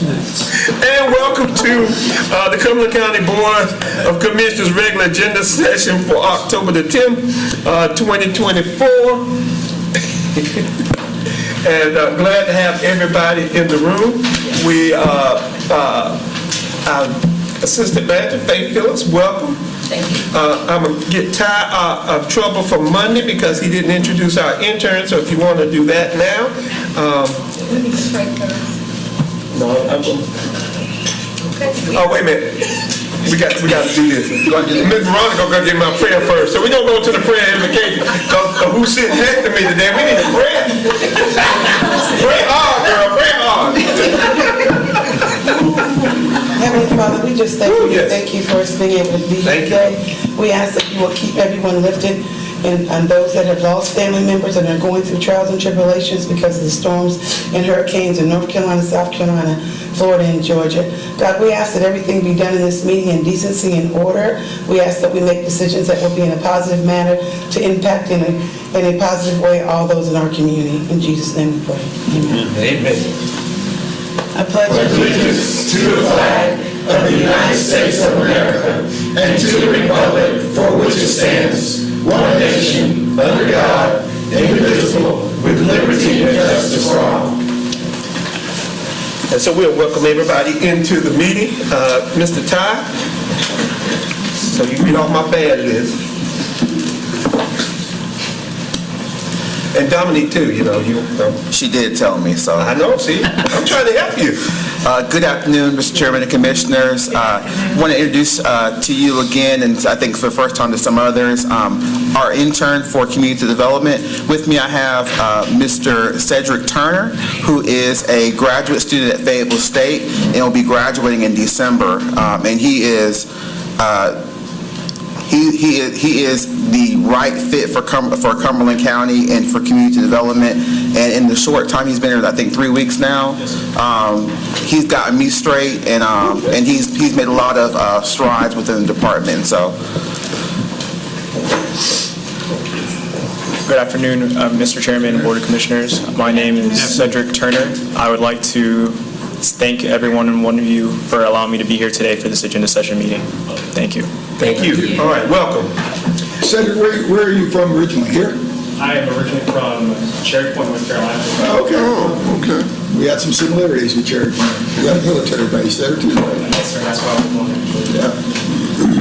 And welcome to the Cumberland County Board of Commissioners regular agenda session for October the 10th, 2024. And glad to have everybody in the room. We our Assistant Manager, Faith Phillips, welcome. Thank you. I'm going to get tired of trouble for Monday because he didn't introduce our intern, so if you want to do that now. We need to pray first. No, I'm going to. Okay. Oh, wait a minute. We got to do this. Ms. Veronica gonna get my prayer first. So we're gonna go to the prayer invocation. Who's sitting next to me today? We need to pray. Pray hard, girl. Pray hard. Heavenly Father, we just thank you. Yes. Thank you for us being able to be here today. We ask that you will keep everyone lifted and those that have lost family members and are going through trials and tribulations because of the storms and hurricanes in North Carolina, South Carolina, Florida, and Georgia. God, we ask that everything be done in this meeting in decency and order. We ask that we make decisions that will be in a positive manner to impact in a positive way all those in our community. In Jesus' name we pray. Amen. Amen. I pledge allegiance to the flag of the United States of America and to the republic for which it stands, one nation, under God, indivisible, with liberty and justice for all. And so we'll welcome everybody into the meeting. Mr. Ty, so you get off my bad list. And Dominique too, you know. She did tell me, so. I know, see, I'm trying to help you. Good afternoon, Mr. Chairman and Commissioners. I want to introduce to you again, and I think for the first time to some others, our intern for community development. With me I have Mr. Cedric Turner, who is a graduate student at Fayetteville State and will be graduating in December. And he is the right fit for Cumberland County and for community development. And in the short time he's been here, I think 3 weeks now, he's gotten me straight, and he's made a lot of strides within the department. So. Good afternoon, Mr. Chairman and Board of Commissioners. My name is Cedric Turner. I would like to thank everyone and one of you for allowing me to be here today for this agenda session meeting. Thank you. Thank you. All right, welcome. Cedric, where are you from originally? Here? I am originally from Cherry Point, North Carolina. Okay. Oh, okay. We had some similarities with Cherry Point. We got a military base there too, right? Yes, sir. That's why I was born. Yeah.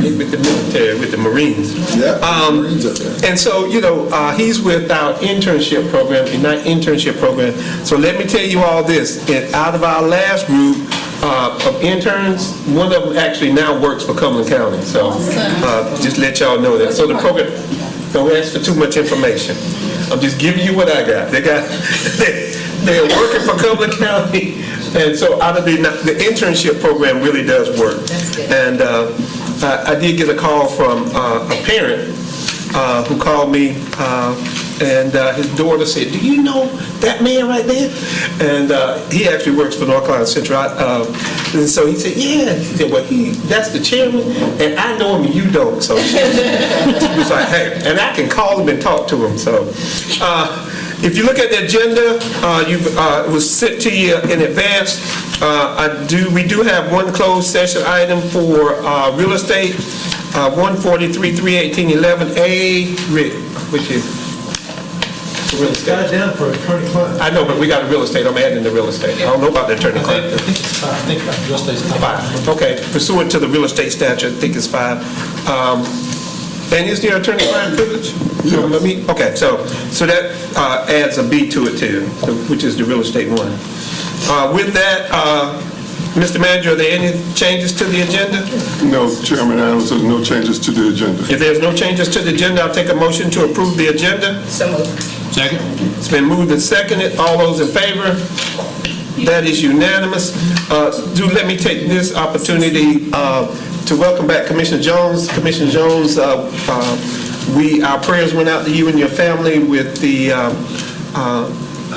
With the military, with the Marines. Yeah, Marines up there. And so, you know, he's with our internship program, Ignite internship program. So let me tell you all this. Out of our last group of interns, one of them actually now works for Cumberland County. So just let y'all know that. So the program, don't ask for too much information. I'm just giving you what I got. They're working for Cumberland County. And so out of the internship program really does work. And I did get a call from a parent who called me, and his daughter said, "Do you know that man right there?" And he actually works for North Carolina Central. And so he said, "Yeah." He said, "Well, that's the chairman, and I know him and you don't." So she was like, "Hey," and I can call him and talk to him. So if you look at the agenda, it was sent to you in advance. We do have one closed session item for real estate, 143-318-11A, which is real estate. Got it down for attorney-client. I know, but we got a real estate. I'm adding the real estate. I don't know about the attorney-client. I think it's 5. I think real estate's 5. Okay, pursuant to the real estate statute, I think it's 5. And is there attorney-client privilege? Yes. Okay, so that adds a B to it too, which is the real estate one. With that, Mr. Manager, are there any changes to the agenda? No, Chairman Adams, there's no changes to the agenda. If there's no changes to the agenda, I'll take a motion to approve the agenda. So moved. Second. It's been moved and seconded. All those in favor? That is unanimous. Let me take this opportunity to welcome back Commissioner Jones. Commissioner Jones, our prayers went out to you and your family with the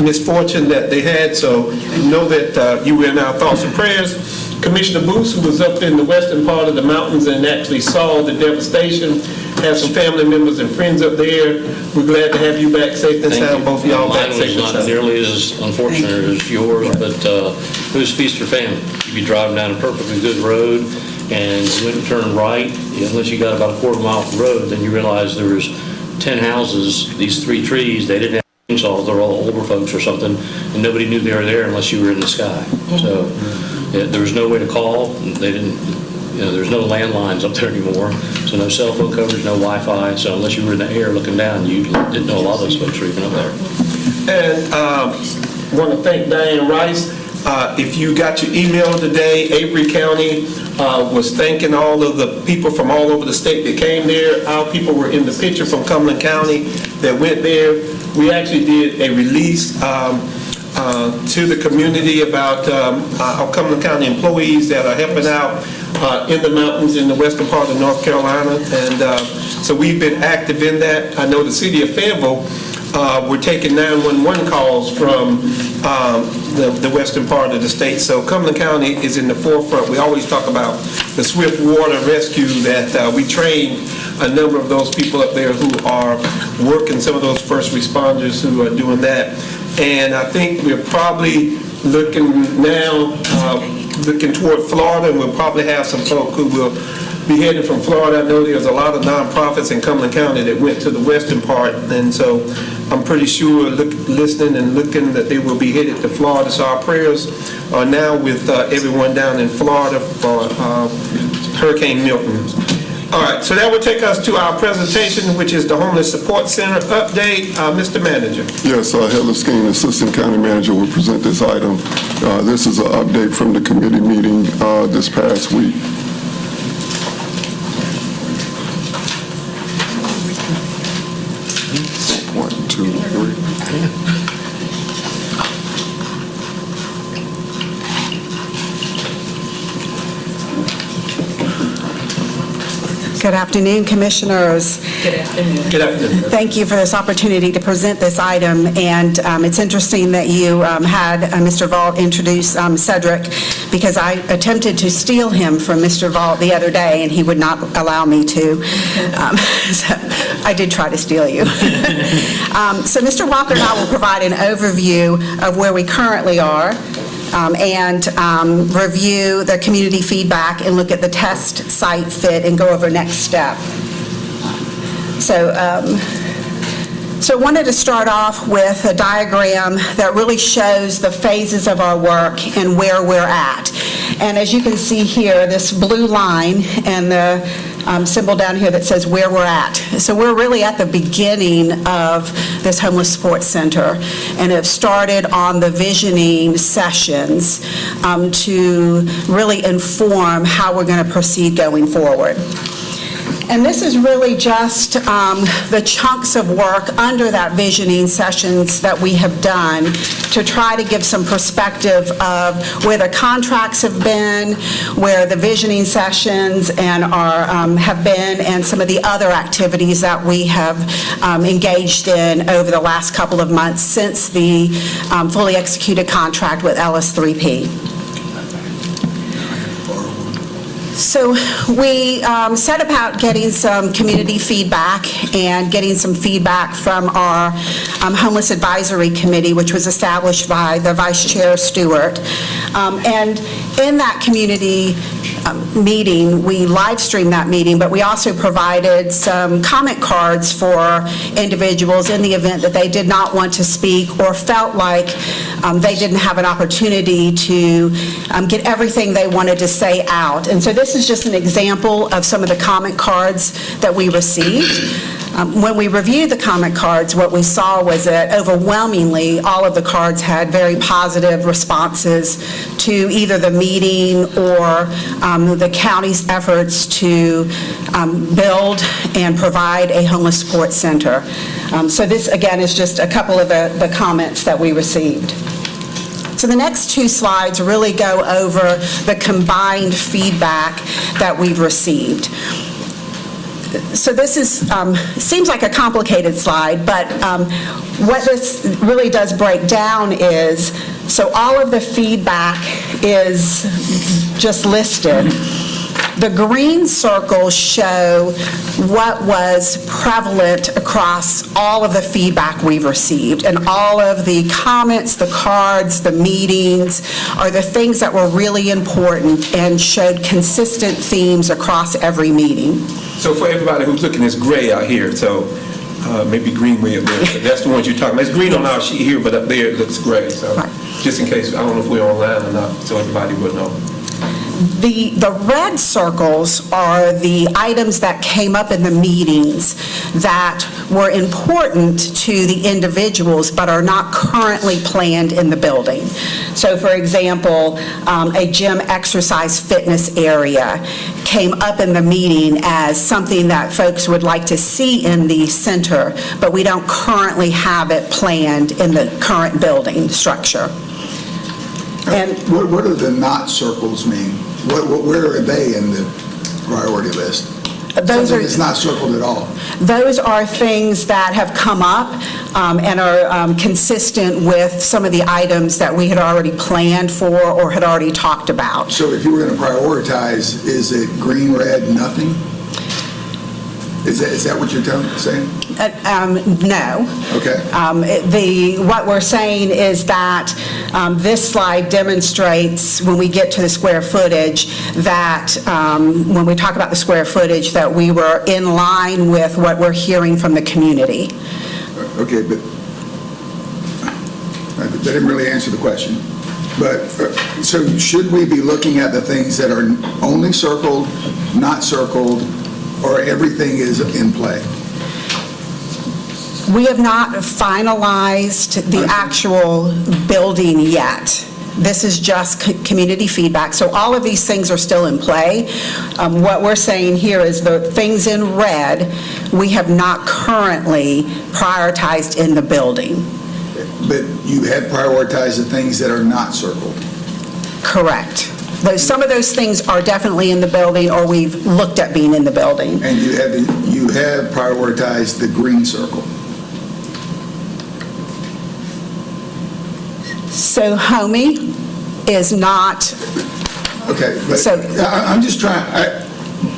misfortune that they had, so know that you were in our thoughts and prayers. Commissioner Booth, who was up in the western part of the mountains and actually saw the devastation, has some family members and friends up there. We're glad to have you back safe and sound, both of y'all back Mine safe was and not sound. nearly as unfortunate as yours, but it was feast or famine. You'd be driving down a perfectly good road, and you wouldn't turn right unless you got about a quarter mile off the road. Then you realize there was 10 houses, these 3 trees, they didn't have chainsaws, they're all older folks or something, and nobody knew they were there unless you were in the sky. So there was no way to call. They didn't, there's no landlines up there anymore, so no cell phone coverage, no Wi-Fi. So unless you were in the air looking down, you didn't know a lot of those folks were even up there. And want to thank Diane Rice. If you got your email today, Avery County was thanking all of the people from all over the state that came there. Our people were in the picture from Cumberland County that went there. We actually did a release to the community about our Cumberland County employees that are helping out in the mountains in the western part of North Carolina. And so we've been active in that. I know the city of Fayetteville, we're taking 911 calls from the western part of the state. So Cumberland County is in the forefront. We always talk about the swift water rescue that we train a number of those people up there who are working, some of those first responders who are doing that. And I think we're probably looking now, looking toward Florida, and we'll probably have some folk who will be heading from Florida. I know there's a lot of nonprofits in Cumberland County that went to the western part, and so I'm pretty sure, listening and looking, that they will be headed to Florida. So our prayers are now with everyone down in Florida for Hurricane Milton. All right, so that will take us to our presentation, which is the Homeless Support Center update. Mr. Manager. Yes, Heather Skeen, Assistant County Manager, will present this item. This is an update from the committee meeting this past week. One, two, three. Good afternoon, Commissioners. Good afternoon. Good afternoon. Thank you for this opportunity to present this item. And it's interesting that you had Mr. Vault introduce Cedric, because I attempted to steal him from Mr. Vault the other day, and he would not allow me to. So I did try to steal you. So Mr. Walker and I will provide an overview of where we currently are, and review the community feedback and look at the test site fit and go over next step. So I wanted to start off with a diagram that really shows the phases of our work and where we're at. And as you can see here, this blue line and the symbol down here that says where we're at. So we're really at the beginning of this Homeless Support Center, and have started on the visioning sessions to really inform how we're going to proceed going forward. And this is really just the chunks of work under that visioning sessions that we have done to try to give some perspective of where the contracts have been, where the visioning sessions and have been, and some of the other activities that we have engaged in over the last couple of months since the fully executed contract with LS3P. So we set about getting some community feedback and getting some feedback from our Homeless Advisory Committee, which was established by the Vice Chair Stewart. And in that community meeting, we live streamed that meeting, but we also provided some comment cards for individuals in the event that they did not want to speak or felt like they didn't have an opportunity to get everything they wanted to say out. And so this is just an example of some of the comment cards that we received. When we reviewed the comment cards, what we saw was that overwhelmingly all of the cards had very positive responses to either the meeting or the county's efforts to build and provide a homeless support center. So this, again, is just a couple of the comments that we received. So the next two slides really go over the combined feedback that we've received. So this is seems like a complicated slide, but what this really does break down is, so all of the feedback is just listed, the green circles show what was prevalent across all of the feedback we've received, and all of the comments, the cards, the meetings are the things that were really important and showed consistent themes across every meeting. So for everybody who's looking, it's gray out here, so maybe green way up there. But that's the ones you're talking about. It's green on our sheet here, but up there it looks gray. So Right. just in case, I don't know if we're online or not, so everybody would know. The red circles are the items that came up in the meetings that were important to the individuals but are not currently planned in the building. So for example, a gym exercise fitness area came up in the meeting as something that folks would like to see in the center, but we don't currently have it planned in the current building structure. And What do the not circles mean? Where are they in the priority list? those Something are... that's not circled at all. Those are things that have come up and are consistent with some of the items that we had already planned for or had already talked about. So if you were going to prioritize, is it green, red, nothing? Is that what you're saying? No. Okay. What we're saying is that this slide demonstrates, when we get to the square footage, that when we talk about the square footage, that we were in line with what we're hearing from the community. Okay, but that didn't really answer the question. But, so should we be looking at the things that are only circled, not circled, or everything is in play? We have not finalized the actual building yet. This is just community feedback, so all of these things are still in play. What we're saying here is the things in red, we have not currently prioritized in the building. But you had prioritized the things that are not circled. Correct. Some of those things are definitely in the building, or we've looked at being in the building. And you have prioritized the green circle. So Homey is not, Okay, but So-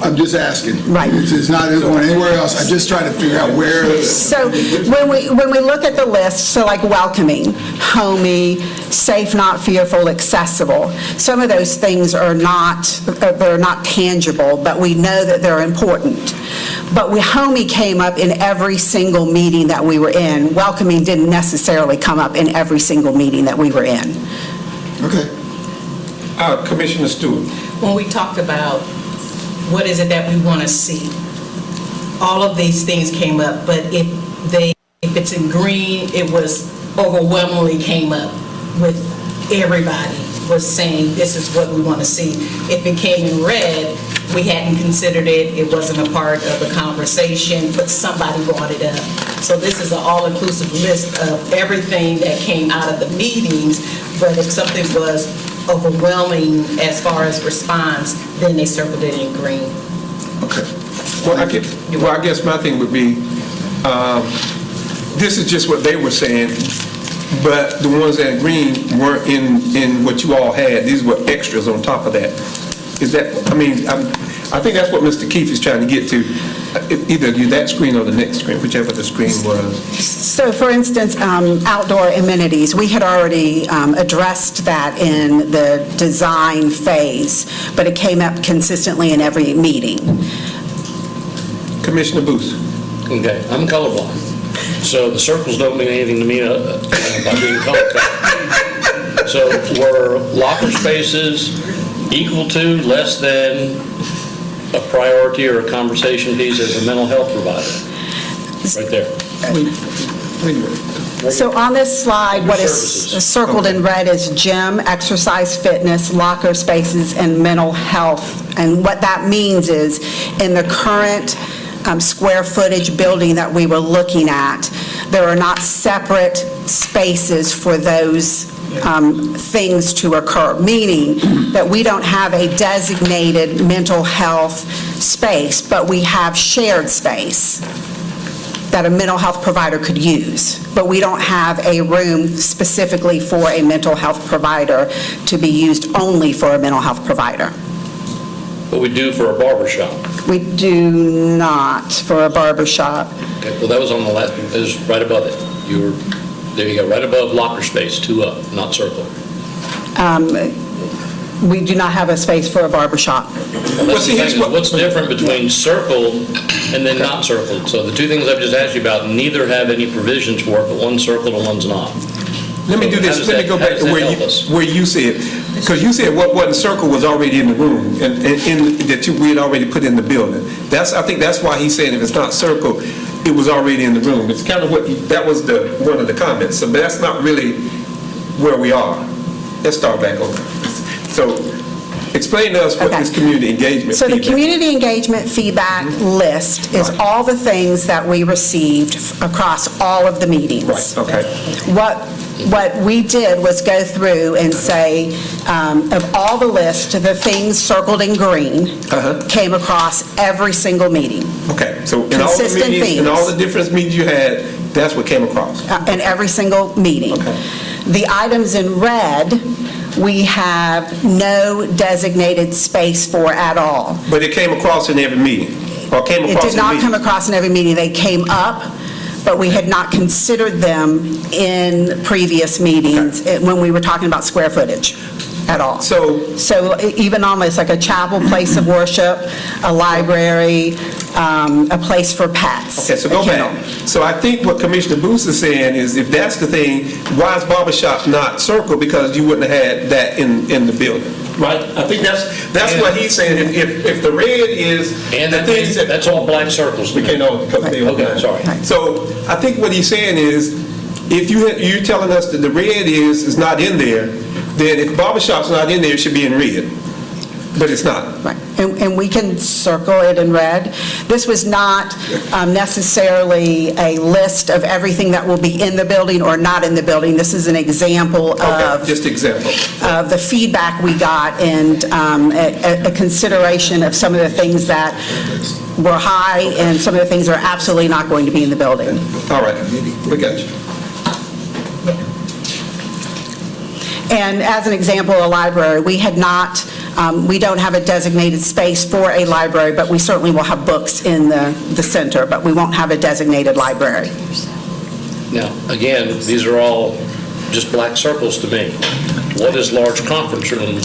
I'm just asking. Right. It's not going anywhere else. I'm just trying to figure out where. so when we look at the list, so like welcoming, homey, safe, not fearful, accessible, some of those things are not, they're not tangible, but we know that they're important. But homey came up in every single meeting that we were in. Welcoming didn't necessarily come up in every single meeting that we were in. Okay. Commissioner Stewart. When we talked about what is it that we want to see, all of these things came up, but if it's in green, it was overwhelmingly came up with everybody was saying this is what we want to see. If it came in red, we hadn't considered it, it wasn't a part of the conversation, but somebody brought it up. So this is an all-inclusive list of everything that came out of the meetings, but if something was overwhelming as far as response, then they circled it in green. Okay. Well, I guess my thing would be, this is just what they were saying, but the ones that in green weren't in what you all had. These were extras on top of that. Is that, I think that's what Mr. Keefe is trying to get to. Either do that screen or the next screen, whichever the screen was. So for instance, outdoor amenities, we had already addressed that in the design phase, but it came up consistently in every meeting. Commissioner Booth. Okay, I'm colorblind, so the circles don't mean anything to me by being colorblind. So were locker spaces equal to, less than a priority or a conversation piece as a mental health provider? Right there. So on this slide, what is Services. circled in red is gym, exercise, fitness, locker spaces, and mental health. And what that means is, in the current square footage building that we were looking at, there are not separate spaces for those things to occur, meaning that we don't have a designated mental health space, but we have shared space that a mental health provider could use, but we don't have a room specifically for a mental health provider to be used only for a mental health provider. What we do for a barber shop. We do not for a barber shop. Okay, well, that was on the last, it was right above it. There you go, right above locker space, 2 up, not circle. We do not have a space for a barber shop. Well, that's the thing, is what's different between circled and then not circled? So the two things I've just asked you about, neither have any provisions for it, but one's circled and one's not. Let me do this, let me go back to where you said, because you said what wasn't circled was already in the room, and that we had already put in the building. I think that's why he said if it's not circled, it was already in the room. It's kind of that was one of the comments, so that's not really where we are. Let's start back over. So, explain to us what this community engagement So feedback. the community engagement feedback list is all the things that we received across all of the meetings. Right, okay. What we did was go through and say, of all the list, the things circled in green came across every single meeting. Okay, so in all the Consistent meetings, in themes. all the different meetings you had, that's what came across. In every single meeting. Okay. The items in red, we have no designated space for at all. But it came across in every meeting, or came It across did in not come meeting? across in every meeting. They came up, but we had not considered them in previous meetings when we were talking about square footage at all. So, Even almost like a chapel, place of worship, a library, a place for pets. okay, so go a kennel. back. So I think what Commissioner Booth is saying is, if that's the thing, why is barbershop not circled? Because you wouldn't have had that in the building, right? I think that's what he's saying. If the red is And the things that... that's all black circles. We can't know because they Okay, sorry. So I think what he's saying is, if you're telling us that the red is not in there, then if barbershop's not in there, it should be in red. But it's not. Right, and we can circle it in red. This was not necessarily a list of everything that will be in the building or not in the building. This is an example Okay, of just example. the feedback we got and a consideration of some of the things that were high and some of the things that are absolutely not going to be in the building. All right, we got you. And as an example, a library, we had not, we don't have a designated space for a library, but we certainly will have books in the center, but we won't have a designated library. Now, again, these are all just black circles to me. What does large conference room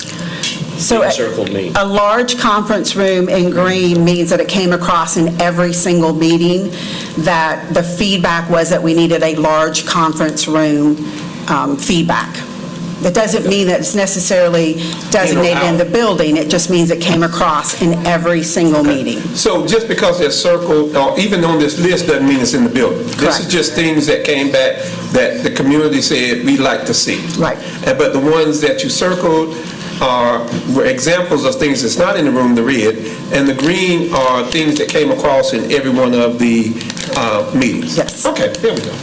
So circled mean? a large conference room in green means that it came across in every single meeting, that the feedback was that we needed a large conference room feedback. It doesn't mean that it's necessarily designated in the building, it just means it came across in every single meeting. So just because they're circled, or even on this list, doesn't mean it's in the building. This is Correct. just things that came back that the community said we'd like to see. Right. But the ones that you circled were examples of things that's not in the room, the red, and the green are things that came across in every one of the meetings. Yes. Okay, there we go.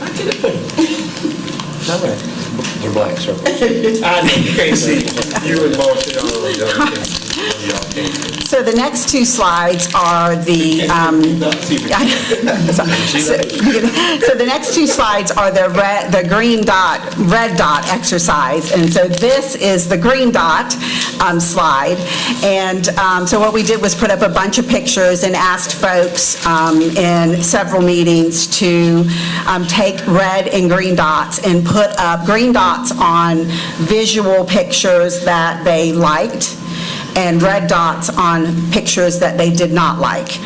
I get it for you. All right. They're black circles. I know, you can't see. You and Marcia, y'all can't see. So the next two slides are the, so the next two slides are the green dot, red dot exercise. And so this is the green dot slide. And so what we did was put up a bunch of pictures and asked folks in several meetings to take red and green dots and put up green dots on visual pictures that they liked, and red dots on pictures that they did not like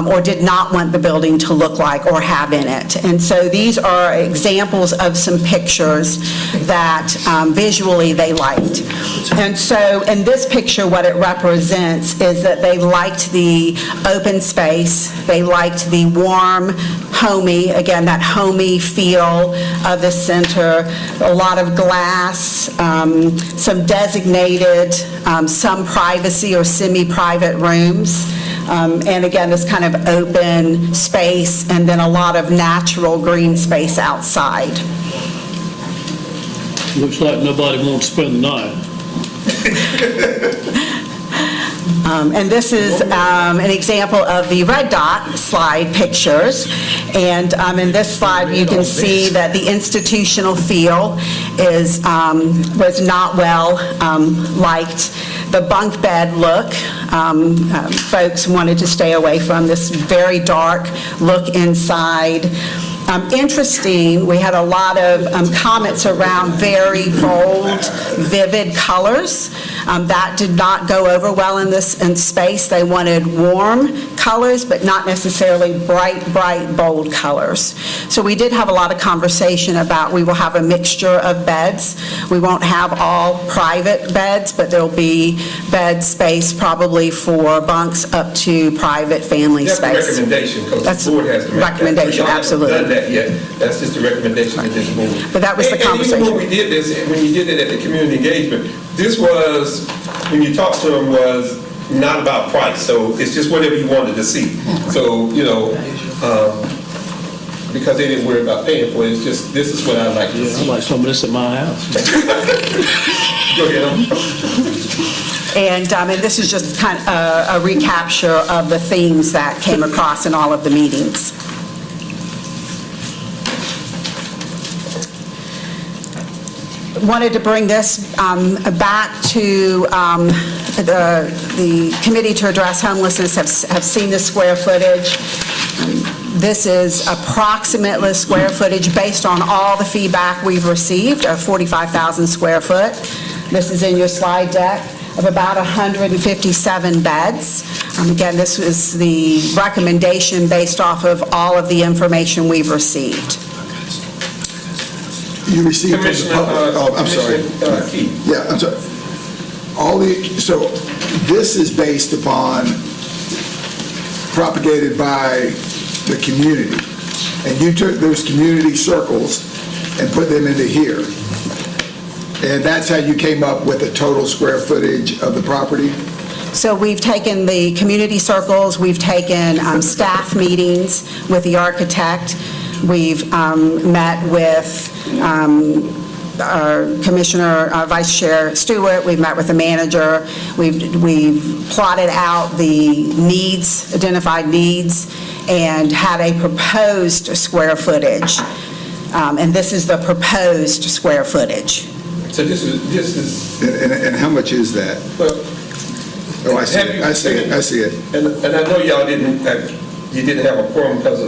or did not want the building to look like or have in it. And so these are examples of some pictures that visually they liked. And so in this picture, what it represents is that they liked the open space, they liked the warm, homey, again, that homey feel of the center, a lot of glass, some designated, some privacy or semi-private rooms, and again, this kind of open space, and then a lot of natural green space outside. Looks like nobody wants to spend the night. And this is an example of the red dot slide pictures. And in this slide, you can see that the institutional feel was not well liked. The bunk bed look, folks wanted to stay away from this very dark look inside. Interesting, we had a lot of comments around very bold, vivid colors. That did not go over well in space. They wanted warm colors, but not necessarily bright, bold colors. So we did have a lot of conversation about we will have a mixture of beds. We won't have all private beds, but there'll be bed space probably for bunks up to private family space. That's the recommendation, because the board has to make that. Recommendation, absolutely. Y'all haven't done that yet. That's just the recommendation of this board. But that was the conversation. And even when we did this, when you did it at the community engagement, this was, when you talked to them, was not about price. So it's just whatever you wanted to see. So, because they didn't worry about paying for it, it's just, this is what I'd like to see. I like some of this at my house. Go ahead. And this is just kind of a recapture of the themes that came across in all of the meetings. Wanted to bring this back to the Committee to Address Homelessness have seen the square footage. This is approximately square footage based on all the feedback we've received of 45,000 square foot. This is in your slide deck of about 157 beds. Again, this is the recommendation based off of all of the information we've received. You received from the Commissioner, public, I'm sorry. Commissioner Keith. Yeah, I'm sorry. So this is based upon, propagated by the community, and you took those community circles and put them into here. And that's how you came up with the total square footage of the property? So we've taken the community circles, we've taken staff meetings with the architect, we've met with our Commissioner, Vice Chair Stewart, we've met with the manager, we've plotted out the needs, identified needs, and had a proposed square footage. And this is the proposed square footage. So this is. And how much is that? Well, Oh, I see it, I see it. And I know y'all didn't have a quorum because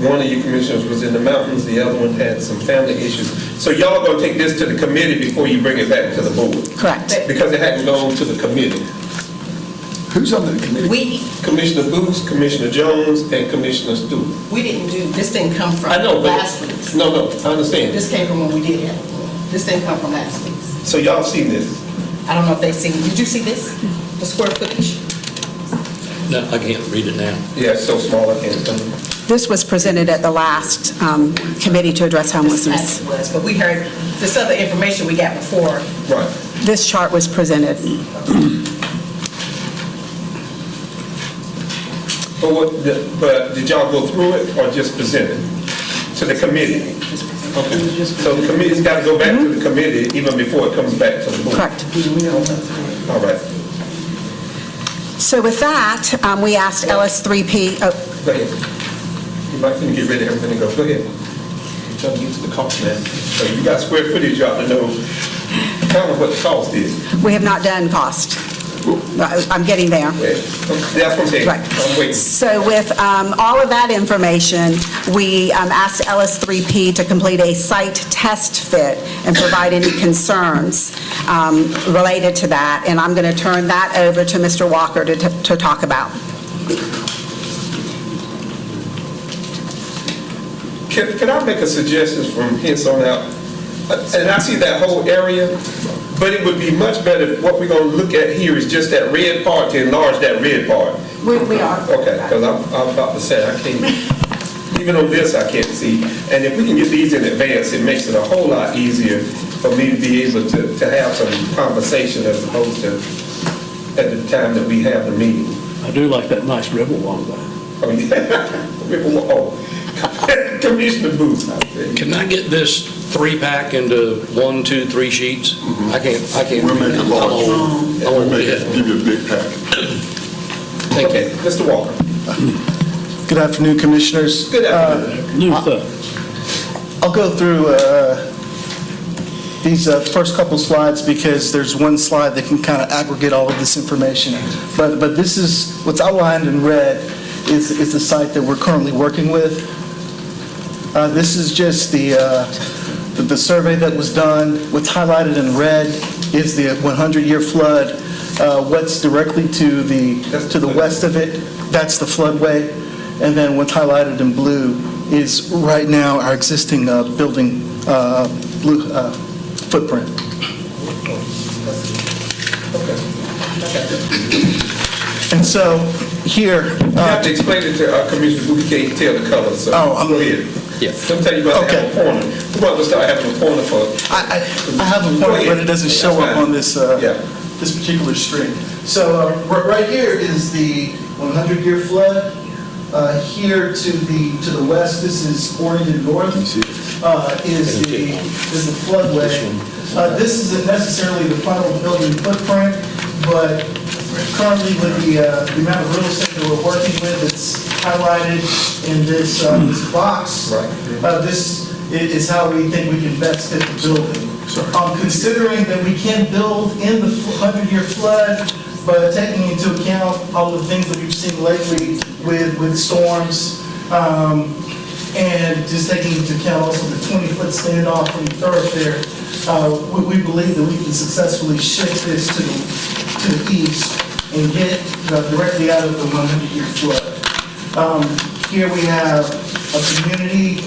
one of you commissioners was in the mountains, the other one had some family issues. So y'all are going to take this to the committee before you bring it back to the board? Correct. Because it hadn't gone to the committee. Who's on the committee? Commissioner Booth, Commissioner Jones, and Commissioner Stewart. We didn't do, this didn't come from I know, but last week's. No, I understand. This came from when we did it. This didn't come from last week's. So y'all seen this? I don't know if they've seen, did you see this? The square footage? No, I can't read it now. Yeah, it's so small I can't tell you. This was presented at the last Committee to Address Homelessness. This was, but we heard this other information we got before. Right. This chart was presented. But did y'all go through it or just present it to the committee? Okay. So the committee's got to go back to the committee even before it comes back to the board? Correct. All right. So with that, we asked LS3P, Go ahead. You might finna get ready, everything to go. Go ahead. I'm trying to get to the cost now. So you got square footage, you ought to know kind of what the cost is. we have not done cost. I'm getting there. That's what I'm saying. Right. I'm waiting. So with all of that information, we asked LS3P to complete a site test fit and provide any concerns related to that. And I'm going to turn that over to Mr. Walker to talk about. Can I make a suggestion from hence on out? And I see that whole area, but it would be much better if what we're going to look at here is just that red part, to enlarge that red part. We are. Okay, because I'm about to say, I can't, even on this, I can't see. And if we can get these in advance, it makes it a whole lot easier for me to be able to have some conversation as opposed to at the time that we have the meeting. I do like that nice ribbon wall though. Oh, yeah. Oh. Commissioner Booth. Can I get this 3-pack into 1, 2, 3 sheets? I can't. We'll make it large. I won't We'll get it. give you a big pack. Okay, Mr. Walker. Good afternoon, Commissioners. Good afternoon. New stuff. I'll go through these first couple slides because there's one slide that can kind of aggregate all of this information. But this is, what's outlined in red is the site that we're currently working with. This is just the survey that was done. What's highlighted in red is the 100-year flood. What's directly to the west of it, that's the floodway. And then what's highlighted in blue is right now our existing building footprint. And so here... You have to explain it to our commissioner who can't tell the color, so go ahead. Yeah. Sometimes you got to have a pointer. We're going to start having a pointer for... I have a point, but it doesn't show up on this this particular string. So right here is the 100-year flood. Here to the west, this is oriented north, is the floodway. This isn't necessarily the final building footprint, but currently with the amount of real estate that we're working with, it's highlighted in this box. This is how we think we can best fit the building. Considering that we can build in the 100-year flood, but taking into account all the things that we've seen lately with storms, and just taking into account also the 20-foot standoff from the thoroughfare, we believe that we can successfully shift this to the east and get directly out of the 100-year flood. Here we have a community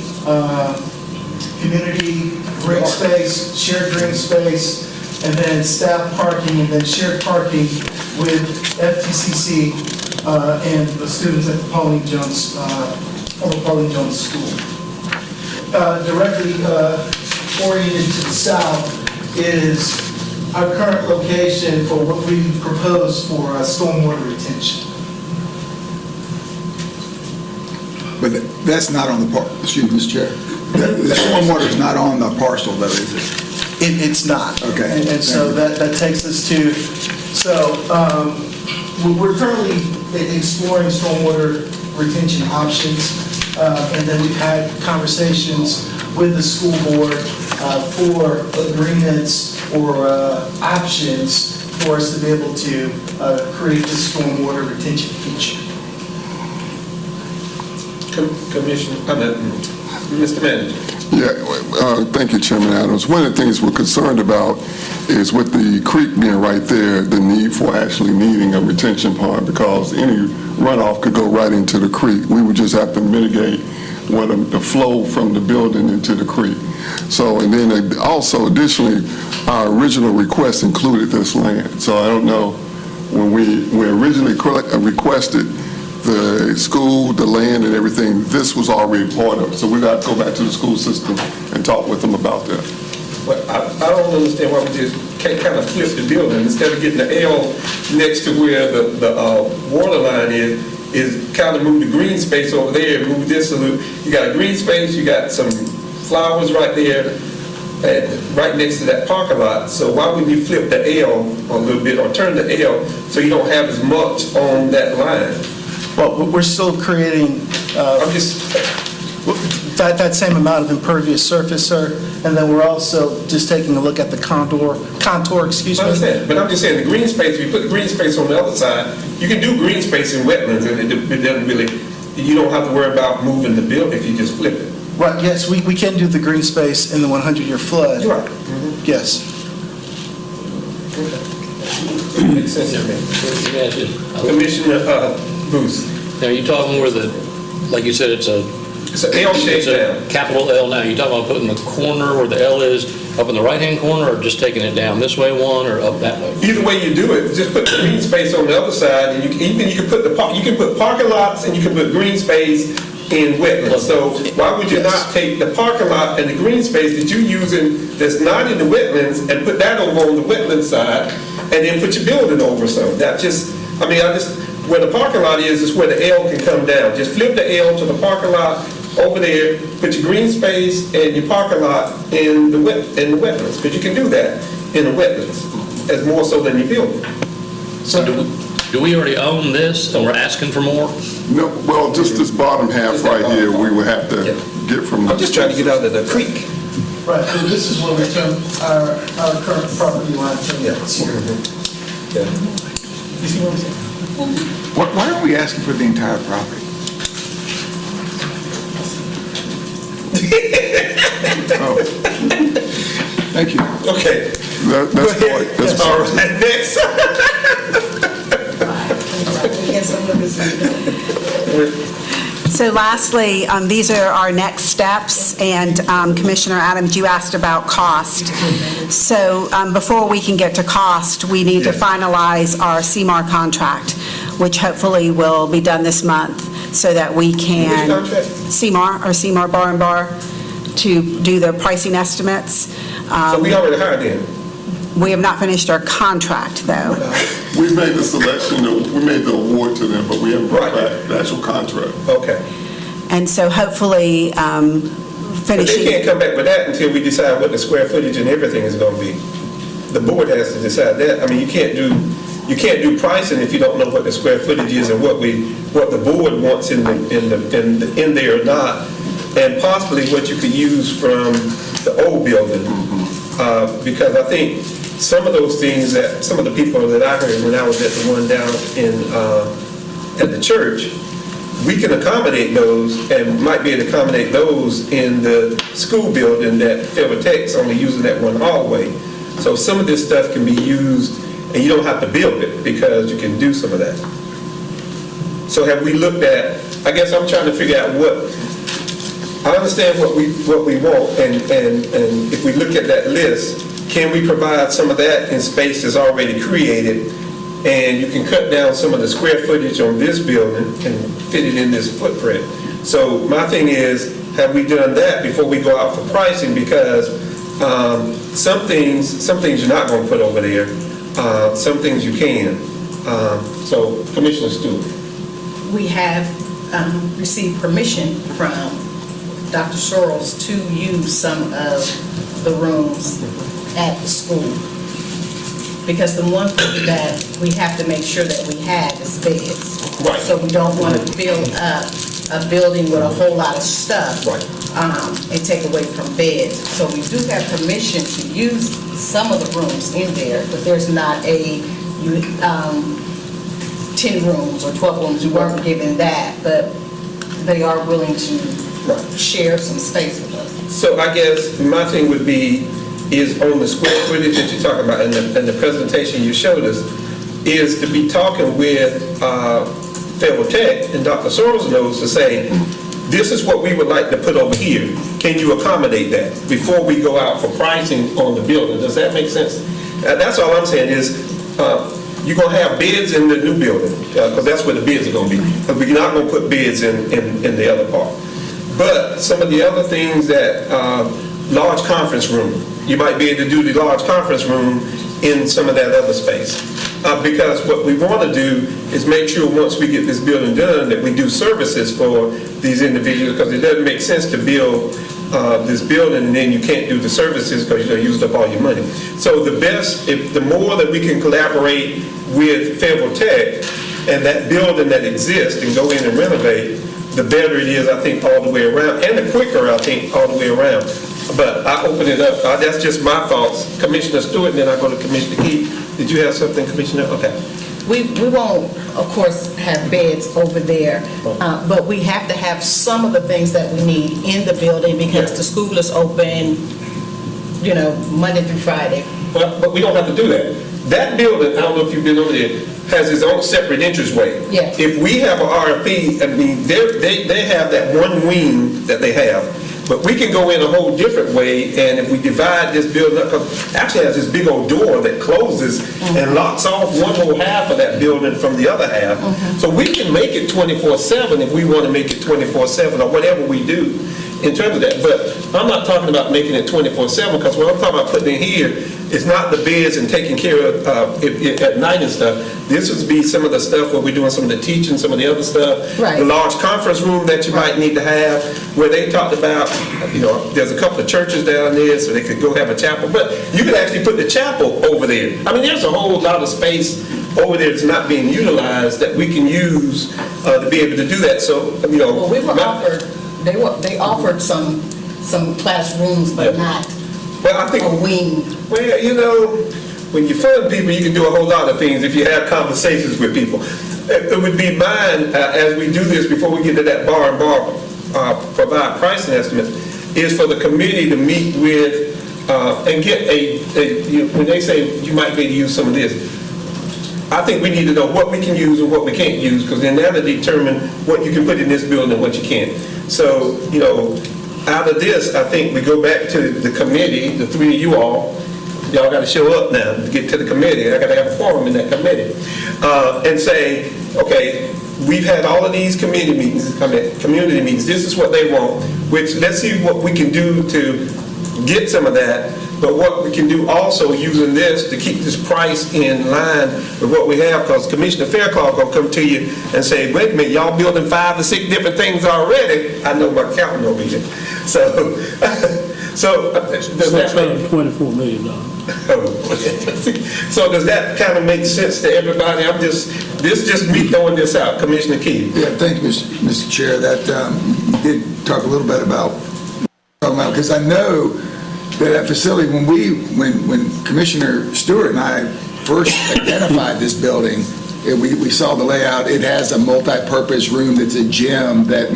green space, shared green space, and then staff parking, and then shared parking with FTCC and the students at the former Pauline Jones School. Directly oriented to the south is our current location for what we propose for stormwater retention. But that's not on the part, excuse me, Mr. Chair. The stormwater is not on the parcel though, is it? It's not. Okay. And so that takes us to, we're currently exploring stormwater retention options, and then we've had conversations with the school board for agreements or options for us to be able to create this stormwater retention feature. Commissioner, Mr. Manager. Yeah, thank you, Chairman Adams. One of the things we're concerned about is with the creek being right there, the need for actually needing a retention pond, because any runoff could go right into the creek. We would just have to mitigate the flow from the building into the creek. So, and then also additionally, our original request included this land. So I don't know, when we originally requested the school, the land and everything, this was already part of it. So we got to go back to the school system and talk with them about that. But I don't understand why we just can't kind of flip the building. Instead of getting the L next to where the water line is kind of move the green space over there, move this a little. You got a green space, you got some flowers right there, right next to that parking lot. So why would you flip the L a little bit or turn the L so you don't have as much on that line? Well, we're still creating I'm just... that same amount of impervious surface, sir, and then we're also just taking a look at the contour, excuse I me. understand, but I'm just saying the green space, if you put the green space on the other side, you can do green space in wetlands, and it doesn't really, you don't have to worry about moving the building if you just flip it. Right, yes, we can do the green space in the 100-year flood. You're right. Mm-hmm. Yes. Makes sense to me. Commissioner Booth. Now, you're talking where like you said, it's an L-shaped down. capital L now. You talking about putting the corner where the L is up in the right-hand corner, or just taking it down this way one or up that way? Either way you do it, just put the green space on the other side, and you can put parking lots and you can put green space in wetlands. So why would you not take the parking lot and the green space that you're using that's not in the wetlands and put that over on the wetland side, and then put your building over? So that just, where the parking lot is where the L can come down. Just flip the L to the parking lot over there, put your green space and your parking lot in the wetlands, because you can do that in the wetlands, as more so than your building. So Do we already own this and we're asking for more? No, well, just this bottom half right here, we would have to get from the... I'm just trying to get out of the creek. Right, so this is where we turn our current property line to. Yeah. You see what I'm saying? Why aren't we asking for the entire property? Oh. Thank you. Okay. That's right. That's All right, next. So lastly, these are our next steps, and Commissioner Adams, you asked about cost. So before we can get to cost, we need to finalize our CMAR contract, which hopefully will be done this month, so that we can... Which contract? CMAR, or CMAR Bar and Bar, to do the pricing estimates. So we already hired them. We have not finished our contract, though. We made the selection, we made the award to them, but we haven't brought Right. back the actual contract. Okay. And so hopefully But they finishing... can't come back with that until we decide what the square footage and everything is going to be. The board has to decide that. I mean, you can't do pricing if you don't know what the square footage is and what the board wants in there or not, and possibly what you could use from the old building. Because I think some of those things that some of the people that I heard when I was at the one down at the church, we can accommodate those and might be able to accommodate those in the school building that Fairwood Tech's only using that one hallway. So some of this stuff can be used and you don't have to build it because you can do some of that. So have we looked at, I guess I'm trying to figure out I understand what we want, and if we look at that list, can we provide some of that in space that's already created, and you can cut down some of the square footage on this building and fit it in this footprint? So my thing is, have we done that before we go out for pricing? Because some things you're not going to put over there, some things you can. So Commissioner Stewart. We have received permission from Dr. Sorrells to use some of the rooms at the school. Because the one thing that we have to make sure that we have is beds. Right. So we don't want to build up a building with a whole lot of stuff. Right. And take away from beds. So we do have permission to use some of the rooms in there, but there's not 10 rooms or 12 rooms. We weren't given that, but they are willing to share some space with us. So I guess my thing would be, is on the square footage that you're talking about in the presentation you showed us, is to be talking with Fairwood Tech, and Dr. Sorrells knows, to say, this is what we would like to put over here. Can you accommodate that before we go out for pricing on the building? Does that make sense? That's all I'm saying is, you're going to have beds in the new building, because that's where the beds are going to be. Because we're not going to put beds in the other part. But some of the other things that, large conference room, you might be able to do the large conference room in some of that other space. Because what we want to do is make sure once we get this building done that we do services for these individuals, because it doesn't make sense to build this building and then you can't do the services because you used up all your money. So the more that we can collaborate with Fairwood Tech and that building that exists and go in and renovate, the better it is, I think, all the way around, and the quicker, I think, all the way around. But I open it up, that's just my thoughts. Commissioner Stewart, and then I go to Commissioner Keith. Did you have something, Commissioner? Okay. We won't, of course, have beds over there, but we have to have some of the things that we need in the building because the school is open, Monday through Friday. But we don't have to do that. That building, I don't know if you've been over there, has its own separate entranceway. Yeah. If we have an RFP, I mean, they have that one wing that they have, but we can go in a whole different way, and if we divide this building up, because actually it has this big old door that closes and locks off one whole half of that building from the other half. So we can make it 24/7 if we want to make it 24/7 or whatever we do in terms of that. But I'm not talking about making it 24/7, because what I'm talking about putting in here is not the beds and taking care of it at night and stuff. This would be some of the stuff where we're doing some of the teaching, some of the other stuff. Right. The large conference room that you might need to have, where they talked about, there's a couple of churches down there, so they could go have a chapel. But you could actually put the chapel over there. I mean, there's a whole lot of space over there that's not being utilized that we can use to be able to do that. So, Well, we were offered, they offered some classrooms, but not well, I think, a wing. well, when you fund people, you can do a whole lot of things if you have conversations with people. It would be mine, as we do this, before we get to that bar and bar, provide pricing estimates, is for the committee to meet with, and get when they say you might be able to use some of this, I think we need to know what we can use and what we can't use, because then that'll determine what you can put in this building and what you can't. So, out of this, I think we go back to the committee, the three of you all. Y'all got to show up now to get to the committee. I got to have a forum in that committee. And say, okay, we've had all of these community meetings. This is what they want, which let's see what we can do to get some of that. But what we can do also using this to keep this price in line with what we have, because Commissioner Fairclough going to come to you and say, wait a minute, y'all building 5 or 6 different things already. I know my accountant over here. So does that make $24 million. So does that kind of make sense to everybody? This is just me throwing this out. Commissioner Key. Yeah, thank you, Mr. Chair. That you did talk a little bit about, because I know that facility, when Commissioner Stewart and I first identified this building, we saw the layout. It has a multi-purpose room that's a gym that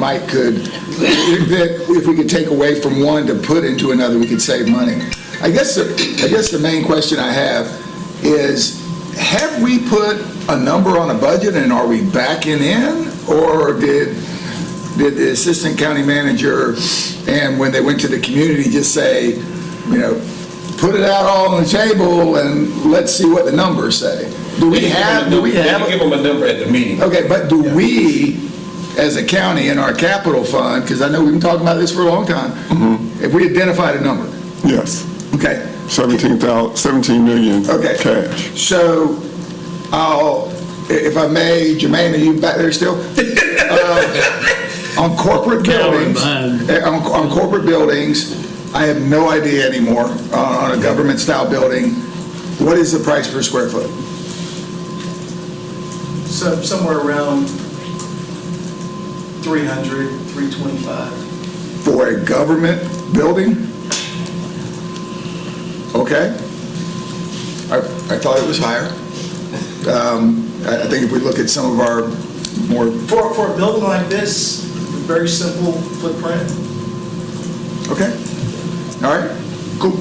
if we could take away from one to put into another, we could save money. I guess the main question I have is, have we put a number on a budget and are we backing in? Or did the assistant county manager, and when they went to the community, just say, put it out all on the table and let's see what the numbers say? Do we have give them a number at the meeting? Okay, but do we, as a county in our capital fund, because I know we've been talking about this for a long time, have we identified a number? Yes. Okay. 17 million Okay. cash. So, if I may, Jermaine, are you back there still? On corporate buildings, on corporate buildings, I have no idea anymore, on a government-style building, what is the price per square foot? So somewhere around 300, 325. For a government building? Okay. I thought it was higher. I think if we look at some of our more... For a building like this, very simple footprint. Okay. All right. Cool.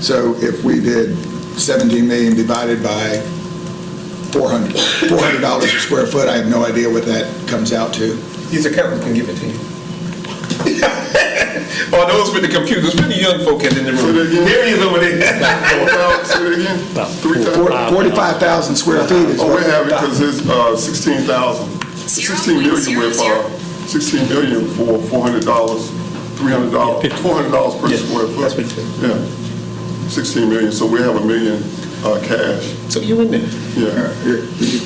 So if we did 17 million divided by $400 a square foot, I have no idea what that comes out to. These accountants can give it to you. Or those with the computers, with the young folk in the room. There he is over there. Say it again. 45,000 square feet is Oh, what? we have it because it's 16,000. 16 million with 16 million for $400, $300, $400 per square foot. That's what you said. Yeah, 16 million. So we have $1 million cash. So you in there. Yeah,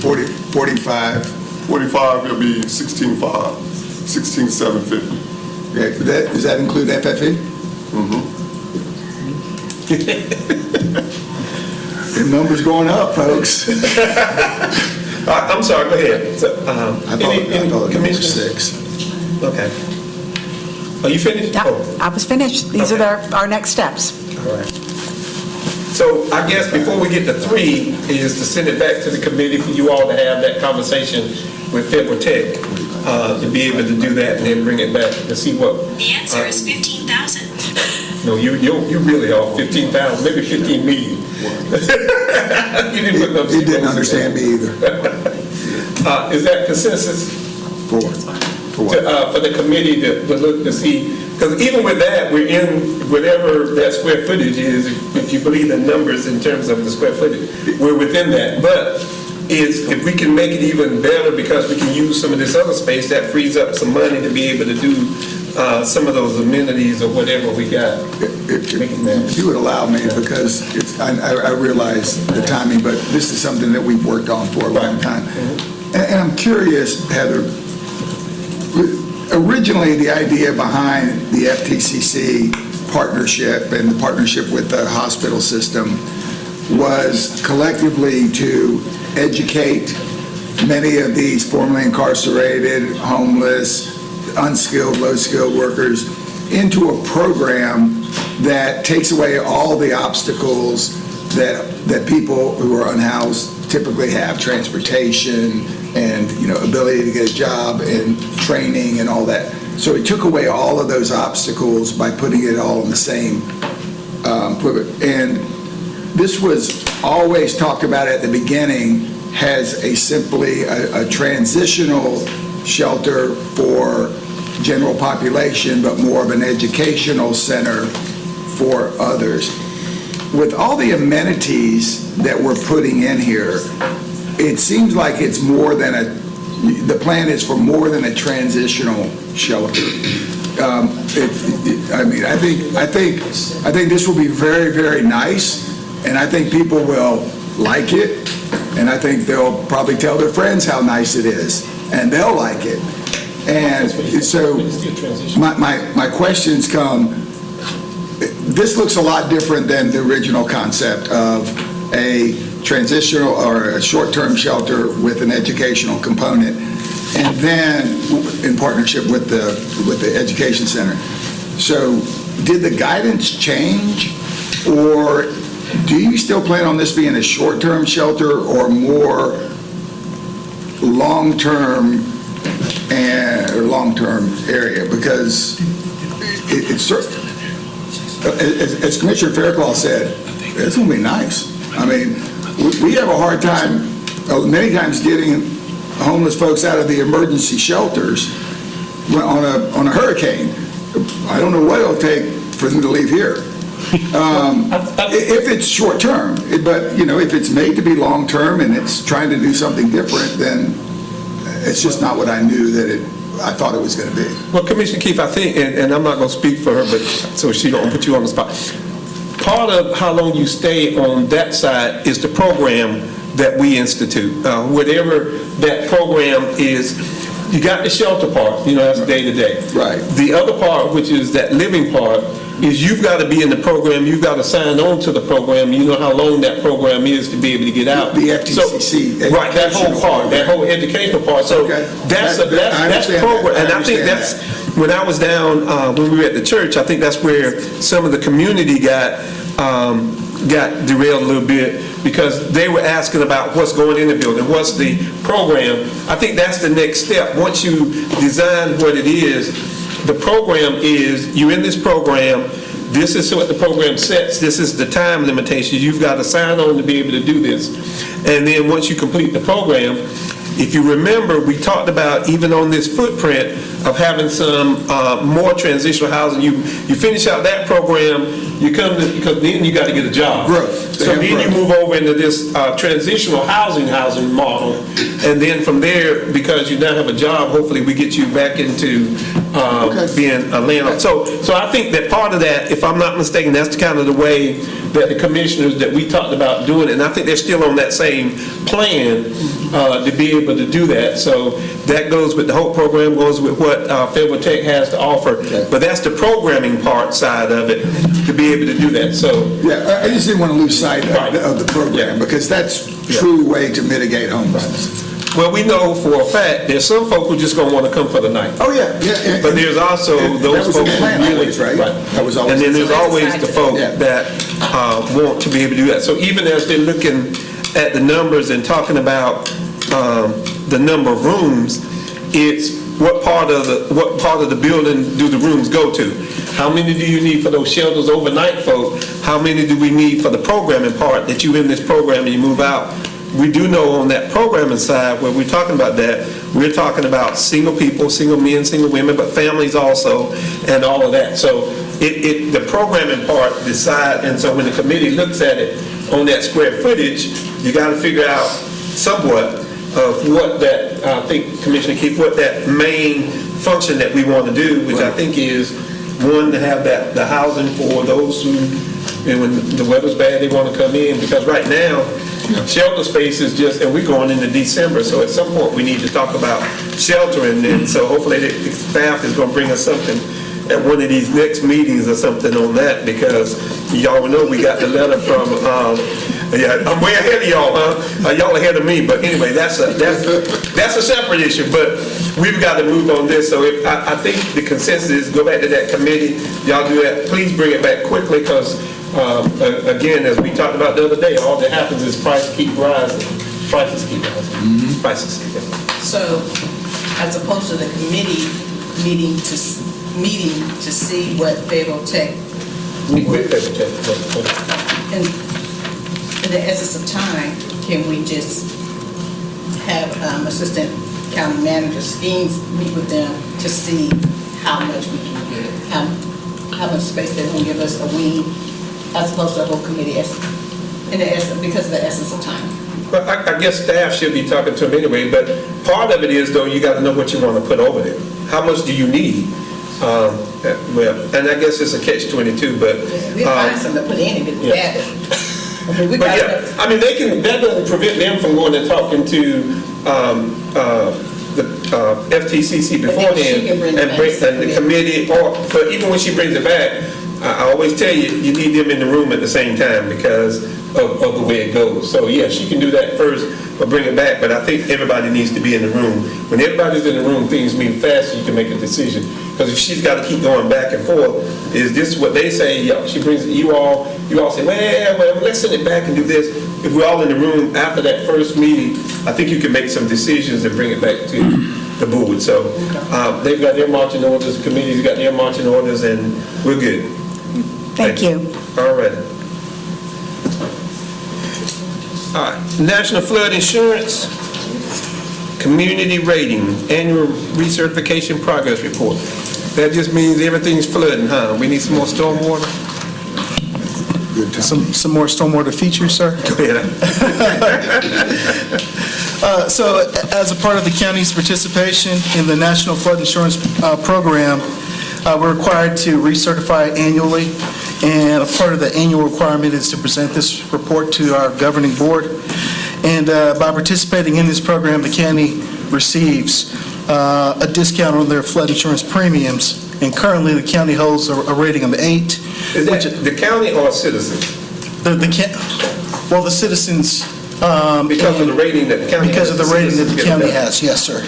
45. 45. It'll be 16,500, 16,750. Okay, does that include FFE? The number's going up, folks. I'm sorry, go ahead. So, I thought it was commissioners? 6. Okay. Are you finished? Yeah, Oh, I was finished. These Okay. are our next steps. all right. So I guess before we get to 3 is to send it back to the committee for you all to have that conversation with Federal Tech, to be able to do that and then bring it back to see what. The answer is 15,000. No, you really are 15,000, maybe 15 million. You didn't put no. He didn't understand me either. Is that consensus? For what? For the committee to look to see, because even with that, we're in whatever that square footage is, if you believe the numbers in terms of the square footage, we're within that. But if we can make it even better because we can use some of this other space, that frees up some money to be able to do some of those amenities or whatever we got. If you would allow me, because I realize the timing, but this is something that we've worked on for a long time. And I'm curious, Heather, originally the idea behind the FTCC partnership and the partnership with the hospital system was collectively to educate many of these formerly incarcerated, homeless, unskilled, low-skilled workers into a program that takes away all the obstacles that people who are unhoused typically have, transportation and, ability to get a job and training and all that. So it took away all of those obstacles by putting it all in the same and this was always talked about at the beginning as simply a transitional shelter for general population, but more of an educational center for others. With all the amenities that we're putting in here, it seems like it's more than the plan is for more than a transitional shelter. I think this will be very, very nice, and I think people will like it, and I think they'll probably tell their friends how nice it is, and they'll like it. And so my questions come, this looks a lot different than the original concept of a transitional or a short-term shelter with an educational component, and then in partnership with the education center. So did the guidance change, or do you still plan on this being a short-term shelter or more long-term area? Because it's as Commissioner Fairclough said, it's going to be nice. I mean, we have a hard time many times getting homeless folks out of the emergency shelters on a hurricane. I don't know what it'll take for them to leave here. If it's short term, but if it's made to be long term and it's trying to do something different, then it's just not what I knew I thought it was going to be. Well, Commissioner Keefe, I think, and I'm not going to speak for her, but so she don't put you on the spot. Part of how long you stay on that side is the program that we institute. Whatever that program is, you got the shelter part, that's day to day. Right. The other part, which is that living part, is you've got to be in the program, you've got to sign on to the program, you know how long that program is to be able to get out. The FTCC. So, right, that whole part, that whole educational part. So okay. that's program, and I think that's, when I was down, when we were at the church, I think that's where some of the community got derailed a little bit, because they were asking about what's going in the building, what's the program. I think that's the next step. Once you design what it is, the program is, you're in this program, this is what the program sets, this is the time limitation, you've got to sign on to be able to do this. And then once you complete the program, if you remember, we talked about, even on this footprint, of having some more transitional housing. You finish out that program, you come to, because then you got to get a job. Growth. So then you move over into this transitional housing model, and then from there, because you now have a job, hopefully we get you back into being a landlord. So I think that part of that, if I'm not mistaken, that's kind of the way that the commissioners that we talked about doing it, and I think they're still on that same plan to be able to do that. So that goes with the whole program, goes with what Federal Tech has to offer. Okay. But that's the programming part side of it, to be able to do that. So yeah, I just didn't want to lose sight of the program, because that's a true way to mitigate homelessness. well, we know for a fact there's some folk who just gonna want to come for the night. Oh, yeah. But there's also those that was the folks who plan really, always, right? That was always and then the there's plan. always the folk Yeah. that want to be able to do that. So even as they're looking at the numbers and talking about the number of rooms, it's what part of the building do the rooms go to? How many do you need for those shelters overnight folk? How many do we need for the programming part, that you in this program and you move out? We do know on that programming side, where we're talking about that, we're talking about single people, single men, single women, but families also, and all of that. So the programming part decide, and so when the committee looks at it on that square footage, you got to figure out somewhat of what that, I think Commissioner Keefe, what that main function that we want to do, which I think is, one, to have the housing for those who, and when the weather's bad, they want to come in, because right now, shelter space is just, and we're going into December, so at some point we need to talk about sheltering, and so hopefully the staff is going to bring us something at one of these next meetings or something on that, because y'all know we got the letter from Yeah, I'm way ahead of y'all, huh? Y'all ahead of me, but anyway, that's a separate issue, but we've got to move on this, so if, I think the consensus is go back to that committee, y'all do that, please bring it back quickly, because, again, as we talked about the other day, all that happens is prices keep rising. Prices keep rising. Prices keep rising. So, as opposed to the committee meeting to see what Federal Tech, We quit that, in the essence of time, can we just have Assistant County Manager Schemes meet with them to see how much we can get, how much space they're gonna give us a wing, as opposed to a whole committee, in the essence, because of the essence of time. Well, I guess staff should be talking to them anyway, but part of it is, though, you got to know what you want to put over there. How much do you need? Well, and I guess it's a catch-22, but... We'll find something to put in if it's bad. I mean, we But got yeah, I mean, that doesn't prevent them from going and talking to the FTCC But then she beforehand can bring it and back bring to the the committee, but even when she brings it back, I always tell you, you need them in the room at the same time because of the way it goes. So yeah, she can do that first, but bring it back, but I think everybody needs to be in the room. When everybody's in the room, things move faster, you can make a decision. Because if she's got to keep going back and forth, is this what they say? Yeah, she brings it, you all say, well, let's send it back and do this. If we're all in the room after that first meeting, I think you can make some decisions and bring it back to the board. So they've got their marching orders, the committee's got their marching orders, and we're good. Thank you. All right. All right, National Flood Insurance Community Rating Annual Recertification Progress Report. That just means everything's flooding, huh? We need some more stormwater? Some more stormwater features, sir? Go ahead. So as a part of the county's participation in the National Flood Insurance Program, we're required to recertify annually, and a part of the annual requirement is to present this report to our governing board. And by participating in this program, the county receives a discount on their flood insurance premiums, and currently the county holds a rating of 8. Is that the county or citizens? Well, the citizens... Because of the rating that the county has. Because of the rating that the citizens county get has, yes, sir.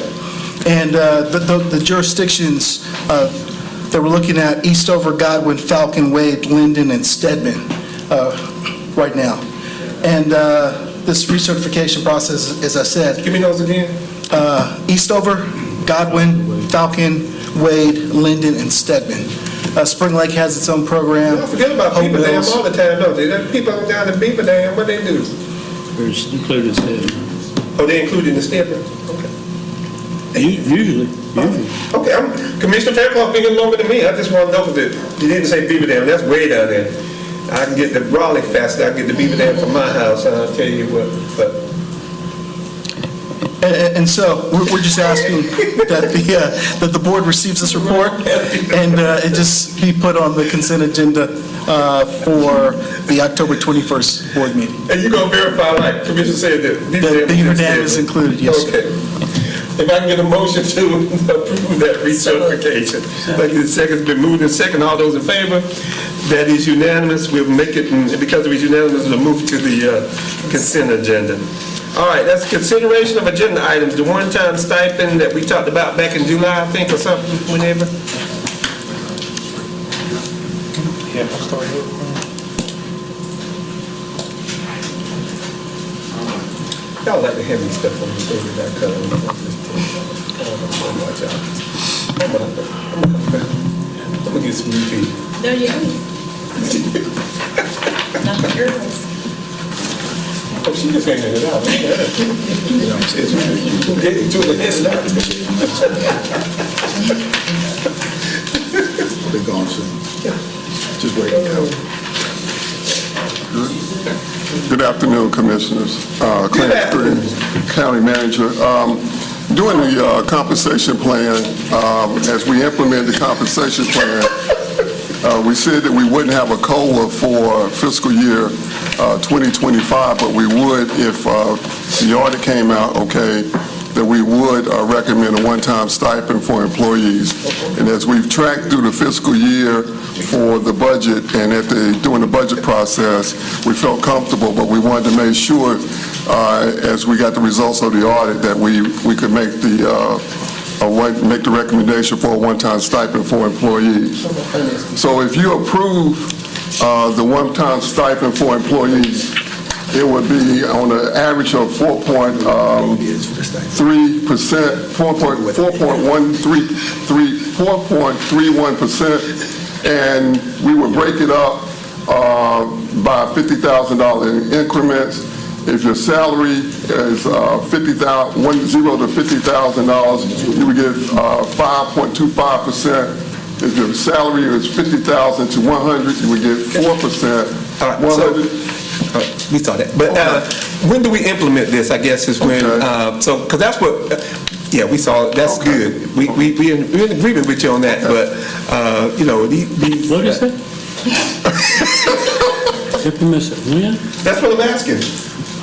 And the jurisdictions that we're looking at, Eastover, Godwin, Falcon, Wade, Linden, and Stedman right now. And this recertification process, as I said... Give me those again. Eastover, Godwin, Falcon, Wade, Linden, and Stedman. Spring Lake has its own program. Don't forget about Beaver Dam all the time, don't they? There are people down in Beaver Dam, what they do? There's included Stedman. Oh, they included in the Stedman? Okay. Usually. Okay, Commissioner Fairclough bigger longer than me. I just want to know that you didn't say Beaver Dam. That's way down there. I can get to Raleigh faster. I can get to Beaver Dam from my house. I'll tell you what. But And so we're just asking that the board receives this report and it just be put on the consent agenda for the October 21st board meeting. And you're going to verify, like Commissioner said, that Beaver Dam is included, yes, sir. Okay. If I can get a motion to approve that recertification. Thank you. The second's been moved and second. All those in favor? That is unanimous. We'll make it, and because it was unanimous, we'll move to the consent agenda. All right, that's consideration of agenda items. The one-time stipend that we talked about back in July, I think, or something, whenever. Yeah, I'll start here. Y'all like the heavy stuff on the baby that color. I'm gonna get some repeat. There you go. Not the girls. Oh, she just hanging it out. You know, she's getting to the head now. They're gone soon. Just wait it out. Good afternoon, Commissioners. Clarence Green, County Manager. During the compensation plan, as we implement the compensation plan, we said that we wouldn't have a COLA for fiscal year 2025, but we would if the audit came out okay that we would recommend a one-time stipend for employees. And as we've tracked through the fiscal year for the budget and during the budget process, we felt comfortable, but we wanted to make sure, as we got the results of the audit, that we could make the recommendation for a one-time stipend for employees. So if you approve the one-time stipend for employees, it would be on an average of 4.31%, and we would break it up by $50,000 increments. If your salary is $10 to $50,000, you would get 5.25%. If your salary is $50,000 to $100,000, you would get 4%. All right, we saw that. But when do we implement this, I guess, is when, because that's what, we saw it. That's good. We're in agreement with you on that, but, these. What is that? Implement it. When? That's what I'm asking.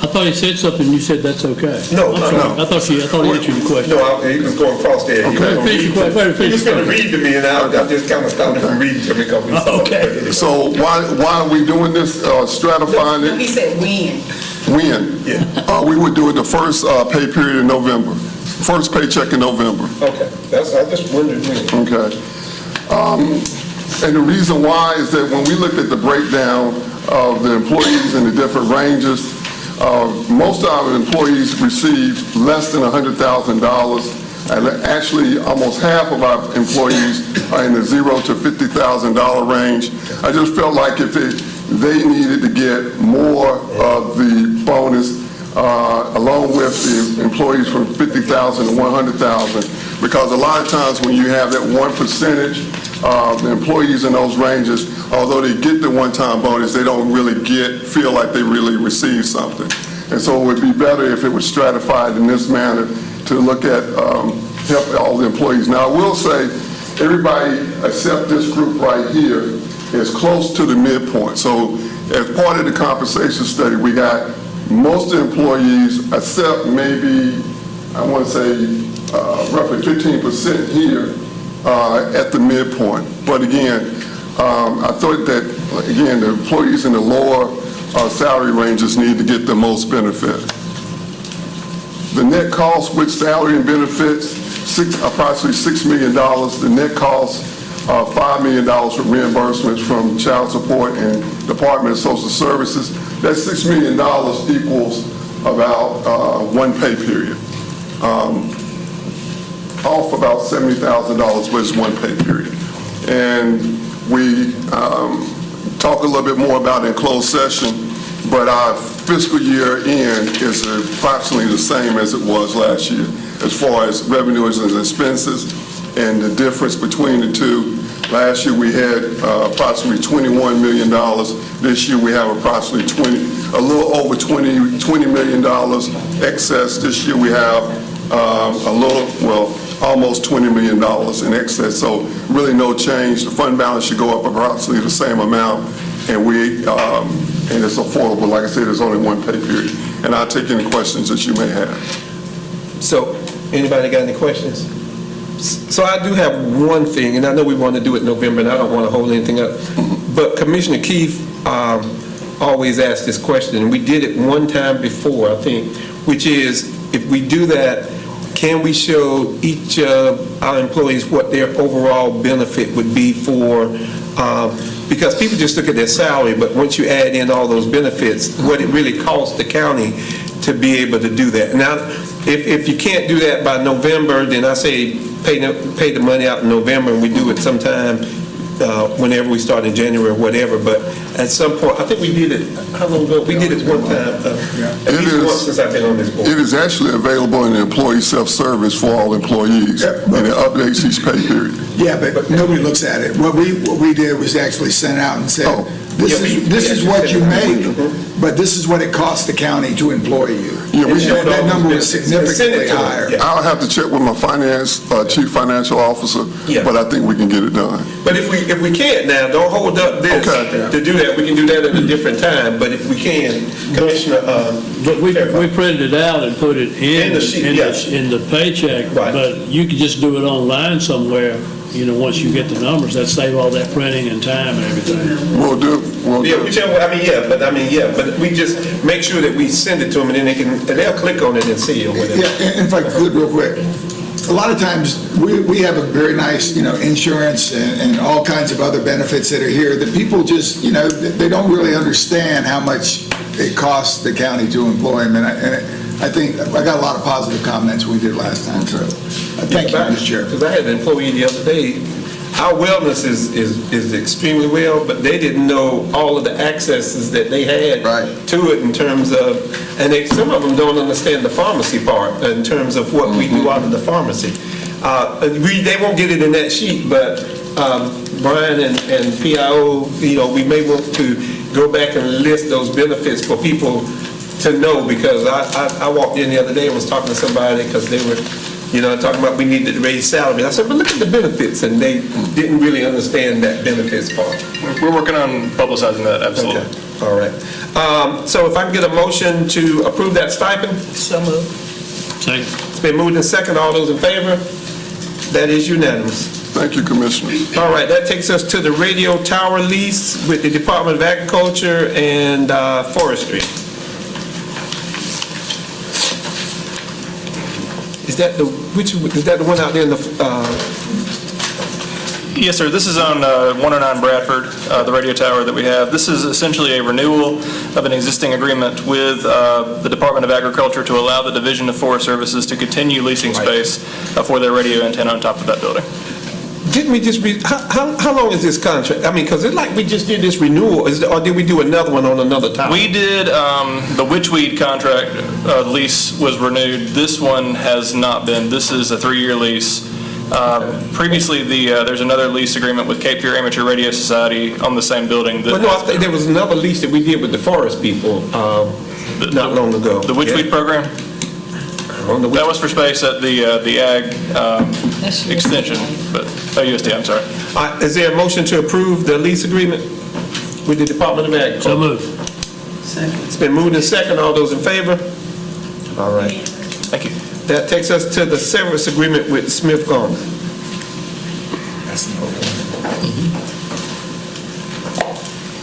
I thought he said something, you said that's okay. No. I thought he answered your question. No, he was going across there. Okay, finish your question. He was going to read to me, and I just kind of stopped him from reading to me. Okay. So why are we doing this, stratifying He it? said when. When? Yeah. We would do it the first pay period in November, first paycheck in November. Okay, I just wondered when. Okay. And the reason why is that when we looked at the breakdown of the employees in the different ranges, most of our employees received less than $100,000. And actually, almost half of our employees are in the $0 to $50,000 range. I just felt like if they needed to get more of the bonus, along with the employees from $50,000 to $100,000, because a lot of times when you have that 1%, the employees in those ranges, although they get the one-time bonus, they don't really feel like they really receive something. And so it would be better if it was stratified in this manner to look at help all the employees. Now, I will say, everybody except this group right here is close to the midpoint. So as part of the compensation study, we got most employees, except maybe, I want to say, roughly 15% here at the midpoint. But again, I thought that, again, the employees in the lower salary ranges need to get the most benefit. The net cost with salary and benefits, approximately $6 million. The net cost, $5 million for reimbursements from child support and Department of Social Services. That $6 million equals about one pay period. Off about $70,000 was one pay period. And we talk a little bit more about it in closed session, but our fiscal year end is approximately the same as it was last year as far as revenues and expenses and the difference between the two. Last year we had approximately $21 million. This year we have approximately a little over $20 million excess. This year we have almost $20 million in excess. So really no change. The fund balance should go up approximately the same amount, and and it's affordable. Like I said, there's only one pay period. And I'll take any questions that you may have. So, anybody got any questions? So I do have one thing, and I know we want to do it in November, and I don't want to hold anything up, but Commissioner Keefe always asks this question, and we did it one time before, I think, which is, if we do that, can we show each of our employees what their overall benefit would be for, because people just look at their salary, but once you add in all those benefits, what it really costs the county to be able to do that. Now, if you can't do that by November, then I say pay the money out in November, and we do it sometime whenever we start in January or whatever. But at some point, I think we did it, how long ago? We did it one time, at least once since I've been on this board. It is actually available in the employee self-service for all employees, and it updates each pay period. Yeah, but nobody looks at it. What we did was actually sent out and said, this is what you make, but this is what it costs the county to employ you. Yeah, we And showed that all number those was benefits. Send it significantly to them. higher. Yeah. I'll have to check with my chief financial officer, Yeah. but I think we can get it done. But if we can't now, don't hold up this Okay. to do that. We can do that at a different time, but if we can, Commissioner, But we printed it out and put it In the sheet, yes. in the paycheck, Right. but you could just do it online somewhere, once you get the numbers, that save all that printing and time and everything. We'll do. yeah, whichever, but we just make sure that we send it to them and then they'll click on it and see or whatever. Yeah, and if I could real quick, a lot of times, we have a very nice, insurance and all kinds of other benefits that are here that people just, they don't really understand how much it costs the county to employ them. And I think, I got a lot of positive comments we did last time, so thank you, Mr. Chair. Because I had an employee the other day, our wellness is extremely well, but they didn't know all of the accesses that they had to it in terms of, and some of them don't understand the pharmacy part in terms of what we do out of the pharmacy. They won't get it in that sheet, but Brian and PIO, we may want to go back and list those benefits for people to know, because I walked in the other day and was talking to somebody because they were talking about we needed to raise salary. I said, but look at the benefits, and they didn't really understand that benefits part. We're working on publicizing that, absolutely. Okay. All right. So if I can get a motion to approve that stipend? So moved. Second. It's been moved and second. All those in favor? That is unanimous. Thank you, Commissioners. All right, that takes us to the radio tower lease with the Department of Agriculture and Forestry. Is that the one out there in the, Yes, sir. This is on 109 Bradford, the radio tower that we have. This is essentially a renewal of an existing agreement with the Department of Agriculture to allow the Division of Forest Services to continue leasing space for their radio antenna on top of that building. didn't we just, how long is this contract? I mean, because it's like we just did this renewal, or did we do another one on another tower? We did, the Witchweed contract lease was renewed. This one has not been. This is a 3-year lease. Previously, there's another lease agreement with Cape Fear Amateur Radio Society on the same building. Well, no, I think there was another lease that we did with the forest people not long ago. The Witchweed program? That was for space at the Ag extension, but, USD, I'm sorry. Is there a motion to approve the lease agreement with the Department of Agriculture? So moved. It's been moved and second. All those in favor? All right. Thank you. That takes us to the service agreement with Smith Garner.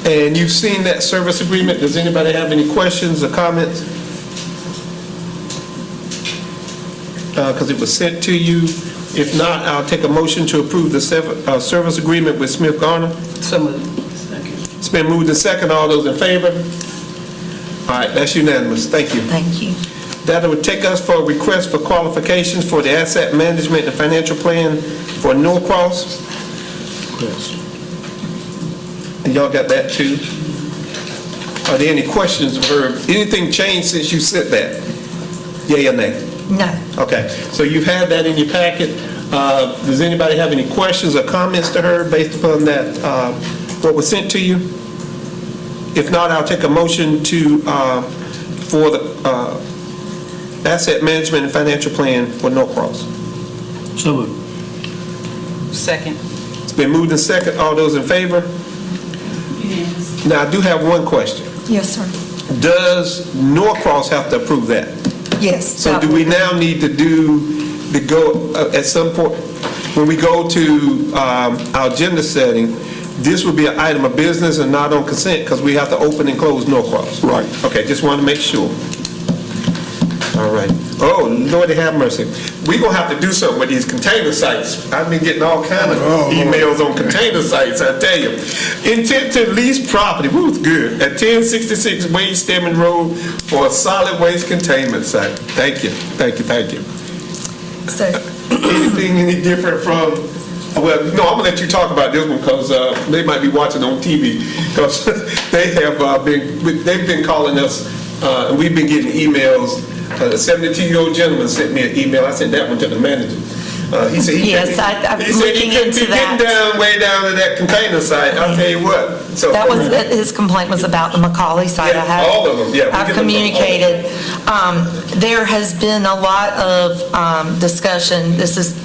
And you've seen that service agreement. Does anybody have any questions or comments? Because it was sent to you. If not, I'll take a motion to approve the service agreement with Smith Garner. So moved. It's been moved and second. All those in favor? All right, that's unanimous. Thank you. Thank you. That would take us for a request for qualifications for the asset management and financial plan for Norcross. And y'all got that too? Are there any questions of her? Anything changed since you sent that? Yay or nay? No. Okay, so you've had that in your packet. Does anybody have any questions or comments to her based upon that, what was sent to you? If not, I'll take a motion to, for the asset management and financial plan for Norcross. So moved. Second. It's been moved and second. All those in favor? Now, I do have one question. Yes, sir. Does Norcross have to approve that? Yes. So do we now need to go, at some point, when we go to our agenda setting, this would be an item of business and not on consent because we have to open and close Norcross? Right. Okay, just wanted to make sure. All right. Oh, Lord have mercy. We're going to have to do something with these container sites. I've been getting all kind of emails on container sites, I tell you. Intent to lease property, woo, it's good, at 1066 Wade Stedman Road for a solid waste containment site. Thank you, thank you, thank you. So, Anything any different from, well, no, I'm going to let you talk about this one because they might be watching on TV because they've been calling us and we've been getting emails. A 72-year-old gentleman sent me an email. I sent that one to the manager. He said he Yes, couldn't- I'm he said he looking couldn't be into that. getting down, way down to that container site, I'll tell you what. So That was, his complaint was about the Macaulay site. Yeah, I have- all of them, yeah, we I've get them from all of communicated. There has been a lot of discussion, this is,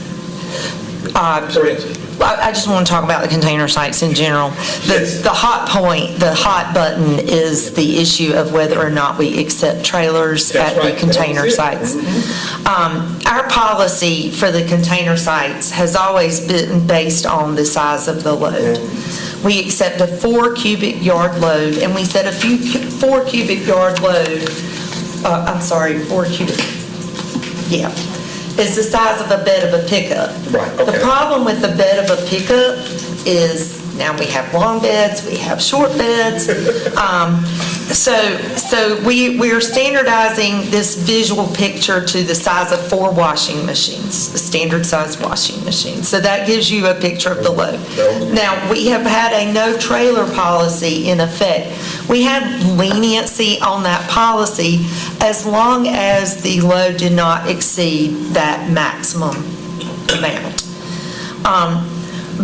I just want to talk about the container sites in general. The hot point, the hot button is the issue of whether or not we accept trailers That's at the right, container that's it. sites. Our policy for the container sites has always been based on the size of the load. We accept a 4 cubic yard load, and we said 4 cubic yard load, 4 cubic, yeah, is the size of a bed of a pickup. Right, okay. The problem with the bed of a pickup is, now we have long beds, we have short beds. So we're standardizing this visual picture to the size of 4 washing machines, the standard size washing machine. So that gives you a picture of the load. Now, we have had a no trailer policy in effect. We had leniency on that policy as long as the load did not exceed that maximum amount.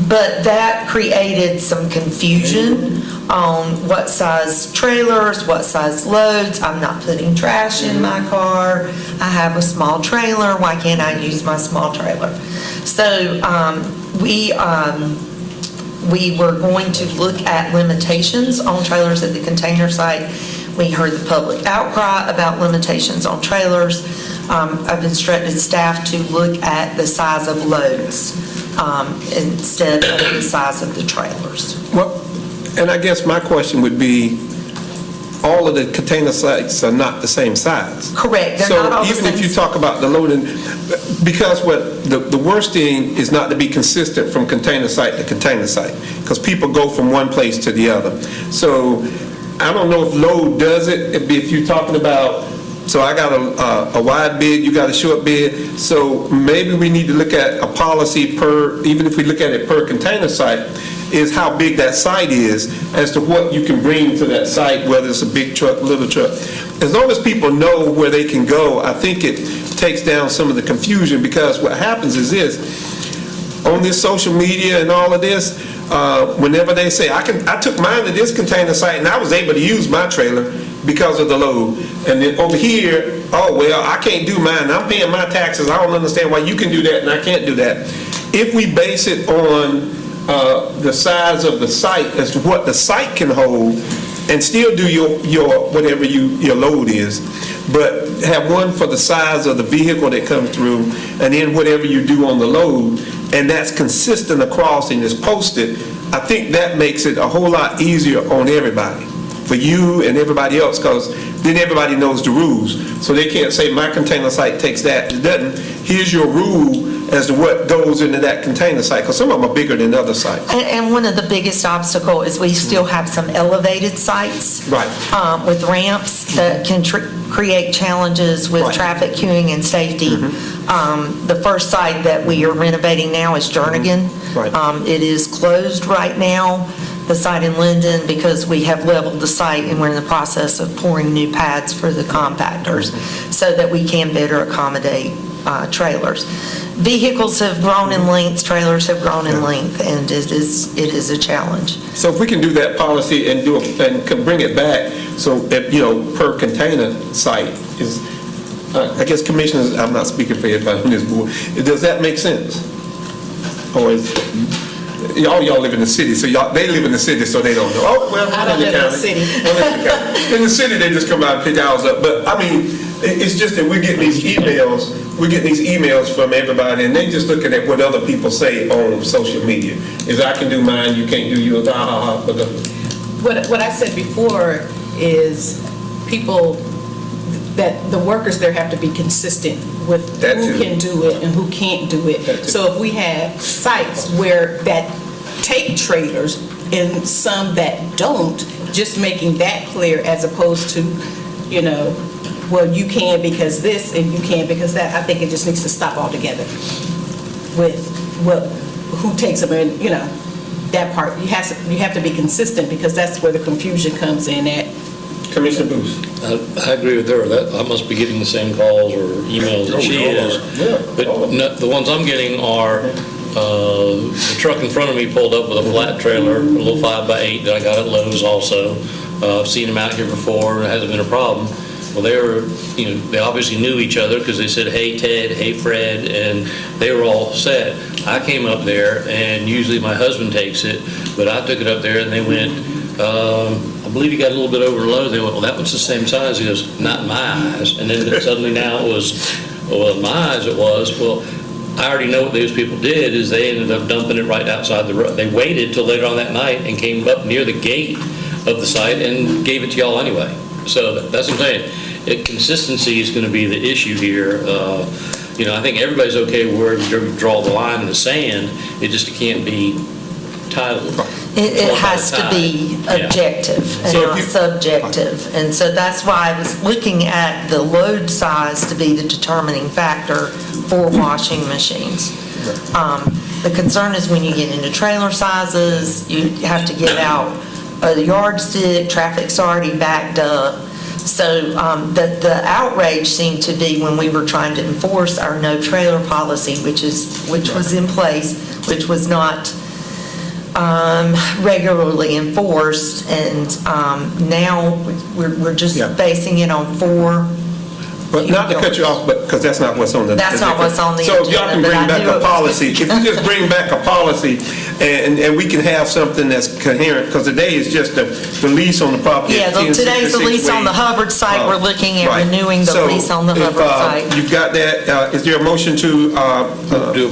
But that created some confusion on what size trailers, what size loads. I'm not putting trash in my car. I have a small trailer. Why can't I use my small trailer? So we were going to look at limitations on trailers at the container site. We heard the public outcry about limitations on trailers. I've instructed staff to look at the size of loads instead of the size of the trailers. Well, and I guess my question would be, all of the container sites are not the same size. Correct, they're not all the So even if same. you talk about the loading, because what, the worst thing is not to be consistent from container site to container site, because people go from one place to the other. So I don't know if load does it, if you're talking about, so I got a wide bid, you got a short bid, so maybe we need to look at a policy per, even if we look at it per container site, is how big that site is, as to what you can bring to that site, whether it's a big truck, little truck. As long as people know where they can go, I think it takes down some of the confusion, because what happens is this, on this social media and all of this, whenever they say, I took mine to this container site and I was able to use my trailer because of the load. And then over here, oh, well, I can't do mine. I'm paying my taxes. I don't understand why you can do that and I can't do that. If we base it on the size of the site as to what the site can hold, and still do your whatever your load is, but have one for the size of the vehicle that comes through, and then whatever you do on the load, and that's consistent across and is posted, I think that makes it a whole lot easier on everybody, for you and everybody else, because then everybody knows the rules. So they can't say, my container site takes that. It doesn't. Here's your rule as to what goes into that container site, because some of them are bigger than other sites. And one of the biggest obstacles is we still have some elevated sites. Right. With ramps that can create challenges with Right. traffic queuing and safety. The first site that we are renovating now is Jernigan. Right. It is closed right now, the site in Linden, because we have leveled the site and we're in the process of pouring new pads for the compactors so that we can better accommodate trailers. Vehicles have grown in length, trailers have grown in length, and it is a challenge. So if we can do that policy and can bring it back, so that, per container site is, I guess commissioners, I'm not speaking for everybody on this board, does that make sense? Or is, all y'all live in the city, so they live in the city, so they don't know. Oh, well, I don't live in the city. In the city, they just come out and pick ours up, but I mean, it's just that we're getting these emails from everybody, and they just looking at what other people say on social media. Is I can do mine, you can't do yours, What I said before is people, that the workers there have to be consistent with That who too. can do it and who can't do it. That too. So if we have sites where that take trailers and some that don't, just making that clear as opposed to, well, you can because this and you can because that, I think it just needs to stop altogether with who takes them in, that part. You have to be consistent, because that's where the confusion comes in at. Commissioner Booth. I agree with her. I must be getting the same calls or emails that she is. But the ones I'm getting are, the truck in front of me pulled up with a flat trailer, a little 5x8 that I got at Lowe's also. I've seen them out here before, it hasn't been a problem. Well, they obviously knew each other because they said, hey, Ted, hey, Fred, and they were all set. I came up there, and usually my husband takes it, but I took it up there, and they went, I believe you got a little bit overloaded. They went, well, that one's the same size. He goes, not in my eyes. And then suddenly now it was, well, in my eyes it was. Well, I already know what those people did is they ended up dumping it right outside the road. They waited till later on that night and came up near the gate of the site and gave it to y'all anyway. So that's what I'm saying. Consistency is going to be the issue here. I think everybody's okay where you draw the line in the sand. It just can't be titled. It has to be objective and not subjective. And so that's why I was looking at the load size to be the determining factor for washing machines. The concern is when you get into trailer sizes, you have to get out a yardstick, traffic's already backed up. So the outrage seemed to be when we were trying to enforce our no trailer policy, which was in place, which was not regularly enforced, and now we're just basing it on 4. But not to cut you off, but because that's not what's on the. That's not what's on the agenda. So if y'all can bring back a policy, if you just bring back a policy, and we can have something that's coherent, because today is just the lease on the property. Yeah, today's the lease on the Hubbard site. We're looking at renewing the lease on the Hubbard site. You've got that. Is there a motion to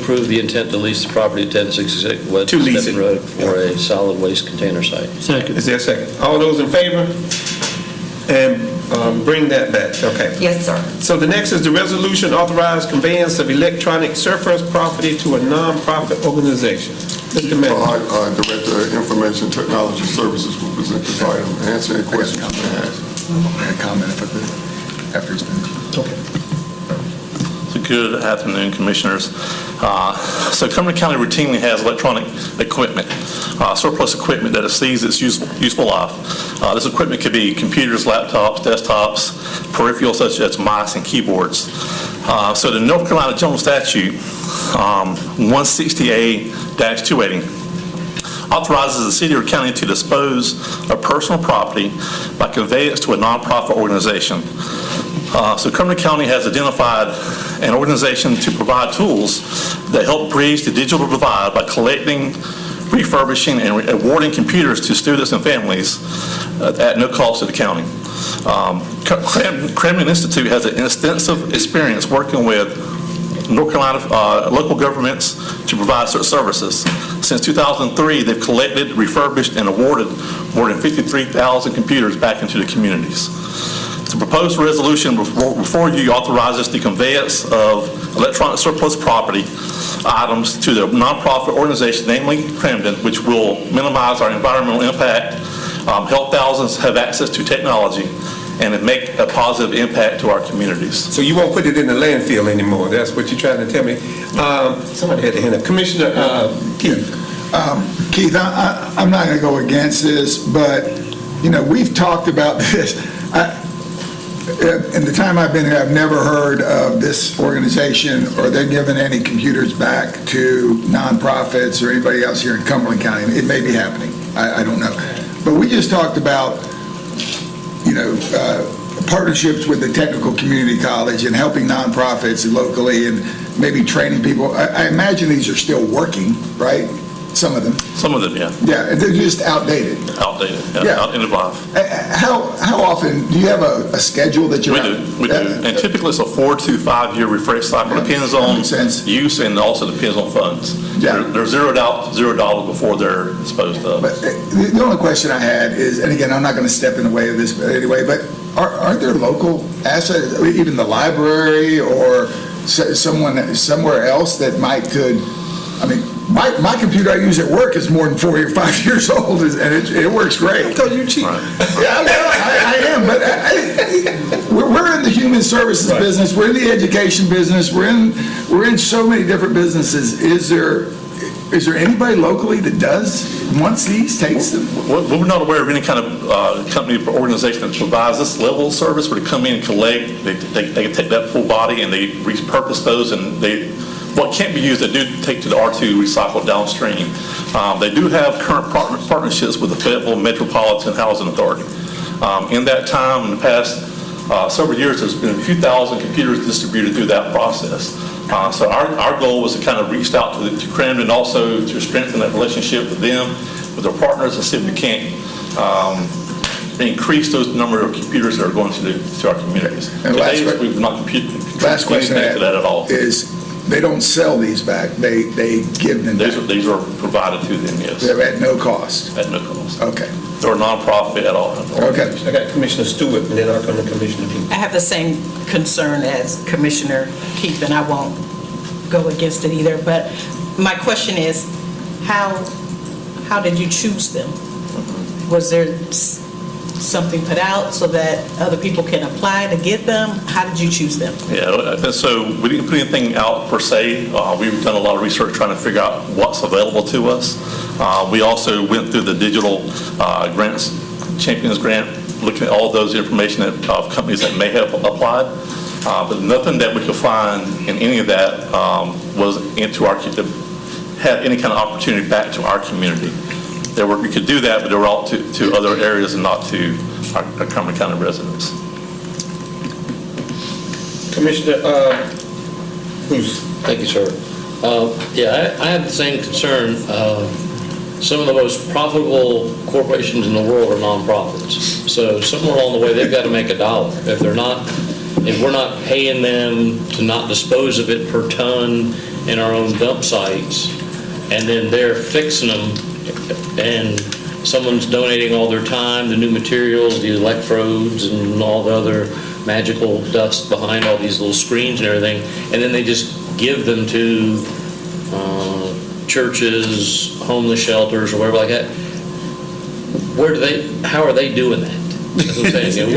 approve the intent to lease the property at 1066 West Stepping Road for a solid waste container site? Second. Is there a second? All those in favor? And bring that back, okay. Yes, sir. So the next is the resolution authorized conveyance of electronic surplus property to a nonprofit organization. Mr. Manager. Director of Information Technology Services will present this item. Answer any questions you may ask. I comment if I could, after he's finished. Okay. So good afternoon, Commissioners. So Cumberland County routinely has electronic equipment, surplus equipment that exceeds its useful life. This equipment could be computers, laptops, desktops, peripherals such as mice and keyboards. So the North Carolina General Statute 160A-280 authorizes the city or county to dispose of personal property by conveyance to a nonprofit organization. So Cumberland County has identified an organization to provide tools that help bridge the digital divide by collecting, refurbishing, and awarding computers to students and families at no cost to the county. Cumberland Institute has an extensive experience working with North Carolina local governments to provide such services. Since 2003, they've collected, refurbished, and awarded more than 53,000 computers back into the communities. The proposed resolution before you authorizes the conveyance of electronic surplus property items to the nonprofit organization, namely Cumberland, which will minimize our environmental impact, help thousands have access to technology, and make a positive impact to our communities. So you won't put it in the landfill anymore? That's what you're trying to tell me? Somebody had to hand up. Commissioner Keith. Keith, I'm not going to go against this, but, we've talked about this. In the time I've been here, I've never heard of this organization or they're giving any computers back to nonprofits or anybody else here in Cumberland County. It may be happening. I don't know. But we just talked about, partnerships with the technical community college and helping nonprofits locally and maybe training people. I imagine these are still working, right? Some of them. Some of them, yeah. Yeah, they're just outdated. Outdated, Yeah. out end of life. How often, do you have a schedule that you're We do. And typically it's a 4 to 5 year refresh cycle. Depends on use and also depends on funds. Yeah. They're zeroed out, $0 before they're disposed of. But the only question I had is, and again, I'm not going to step in the way of this anyway, but aren't there local assets, even the library or someone somewhere else that could, my computer I use at work is more than 4 or 5 years old, and it works great. Because you're cheap. Right. Yeah, I am, but we're in the human services business. We're in the education business. We're in so many different businesses. Is there Is there anybody locally that wants these, takes them? We're not aware of any kind of company or organization that provides this level of service where they come in and collect, they take that full body and they repurpose those, and what can't be used, they do take to the R2 recycle downstream. They do have current partnerships with the Fayetteville Metropolitan Housing Authority. In that time, in the past several years, there's been a few thousand computers distributed through that process. So our goal was to kind of reach out to Cumberland, also to strengthen that relationship with them, with their partners, and see if we can't increase those number of computers that are going to our communities. And Today, we've not last question I to that at all. is, they don't sell these back, they give them back. These are provided to them, yes. They're at no cost. At no cost. Okay. They're a nonprofit at all. Okay. I got Commissioner Stewart, and then I'll come to Commissioner Keith. I have the same concern as Commissioner Keith, and I won't go against it either, but my question is, how did you choose them? Was there something put out so that other people can apply to get them? How did you choose them? Yeah, so we didn't put anything out per se. We've done a lot of research trying to figure out what's available to us. We also went through the digital grants, Champions Grant, looking at all those information of companies that may have applied. But nothing that we could find in any of that was had any kind of opportunity back to our community. We could do that, but they were all to other areas and not to our Cumberland County residents. Commissioner Bruce. Thank you, sir. Yeah, I have the same concern. Some of the most profitable corporations in the world are nonprofits. So somewhere along the way, they've got to make a dollar. If we're not paying them to not dispose of it per ton in our own dump sites, and then they're fixing them, and someone's donating all their time, the new materials, the electrodes, and all the other magical dust behind all these little screens and everything, and then they just give them to churches, homeless shelters, or whatever like that. How are they doing that? That's what I'm saying.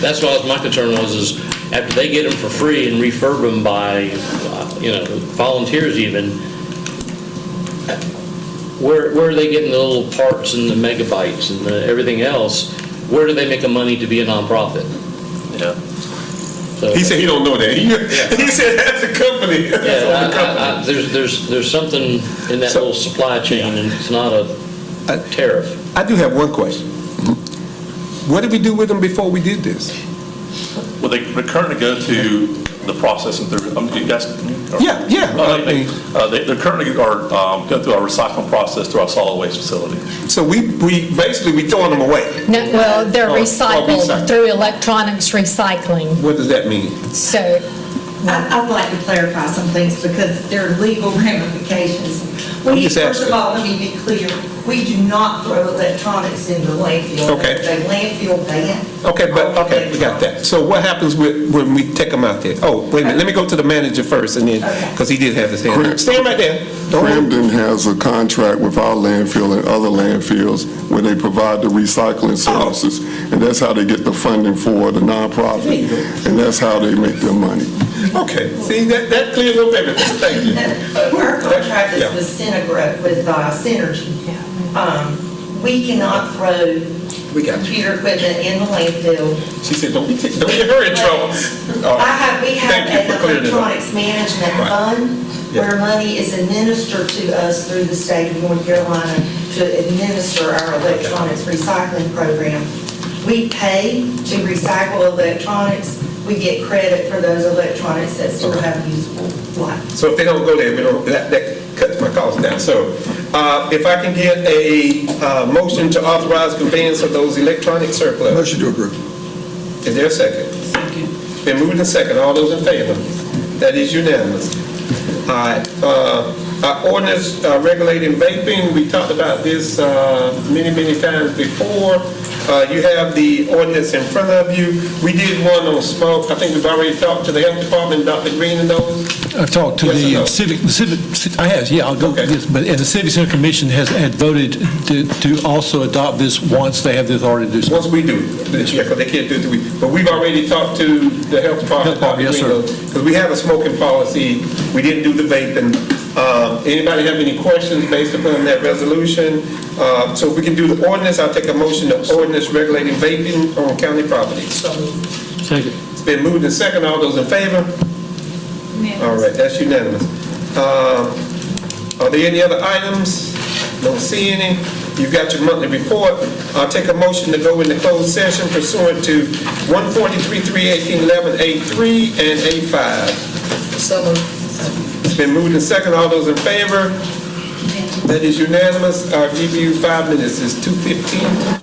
That's what my concern was, is after they get them for free and refurb them by, volunteers even, where are they getting the little parts and the megabytes and everything else? Where do they make the money to be a nonprofit? Yeah. So, he said he don't know that. He said that's a company. Yeah, there's something in that little supply chain, and it's not a tariff. I do have one question. What did we do with them before we did this? Well, they currently go to the processing through. You guys, yeah. They currently are going through our recycling process through our solid waste facility. So we basically throwing them away. No, well, they're recycled through electronics recycling. What does that mean? So I'd like to clarify some things because there are legal ramifications. First of all, let me be clear. We do not throw electronics into the landfill. Okay. There's a landfill ban. Okay, we got that. So what happens when we take them out there? Oh, wait a minute. Let me go to the manager first, and then because he did have his hand up. Stand right there. Cumberland has a contract with our landfill and other landfills where they provide the recycling services, and that's how they get the funding for the nonprofit, and that's how they make their money. Okay, see, that clears up everything. Thank you. Our contract is with Synergy. We cannot throw computer equipment in the landfill. She said, don't get her in trouble. We have an electronics management fund where money is administered to us through the state of North Carolina to administer our electronics recycling program. We pay to recycle electronics. We get credit for those electronics that still have useful life. So if they don't go there, that cuts my costs down. So if I can get a motion to authorize conveyance of those electronic surplus. Motion to approve. Is there a second? Second. Been moved and second. All those in favor? That is unanimous. All right. Our ordinance regulating vaping, we talked about this many times before. You have the ordinance in front of you. We did one on smoke. I think we've already talked to the health department, Dr. Green and those. I talked to the civic, I have, yeah, I'll go with this, but the Civic Center Commission had voted to also adopt this once they have the authority to do so. Once we do, yeah, because they can't do it. But we've already talked to the health department, Dr. Yes, Green, sir. because we have a smoking policy. We didn't do the vaping. Anybody have any questions based upon that resolution? So if we can do the ordinance, I'll take a motion to ordinance regulating vaping on county property. Second. It's been moved and second. All those in favor? All right, that's unanimous. Are there any other items? Don't see any. You've got your monthly report. I'll take a motion to go into closed session pursuant to 143, 318, 11A3 and A5. So moved. It's been moved and second. All those in favor? That is unanimous. I'll give you 5 minutes. It's 2:15.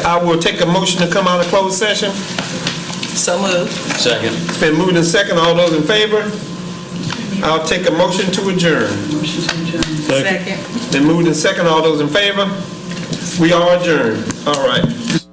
I will take a motion to come out of closed session. So moved. Second. It's been moved in second. All those in favor? I'll take a motion to adjourn. Second. Been moved in second. All those in favor? We are adjourned. All right.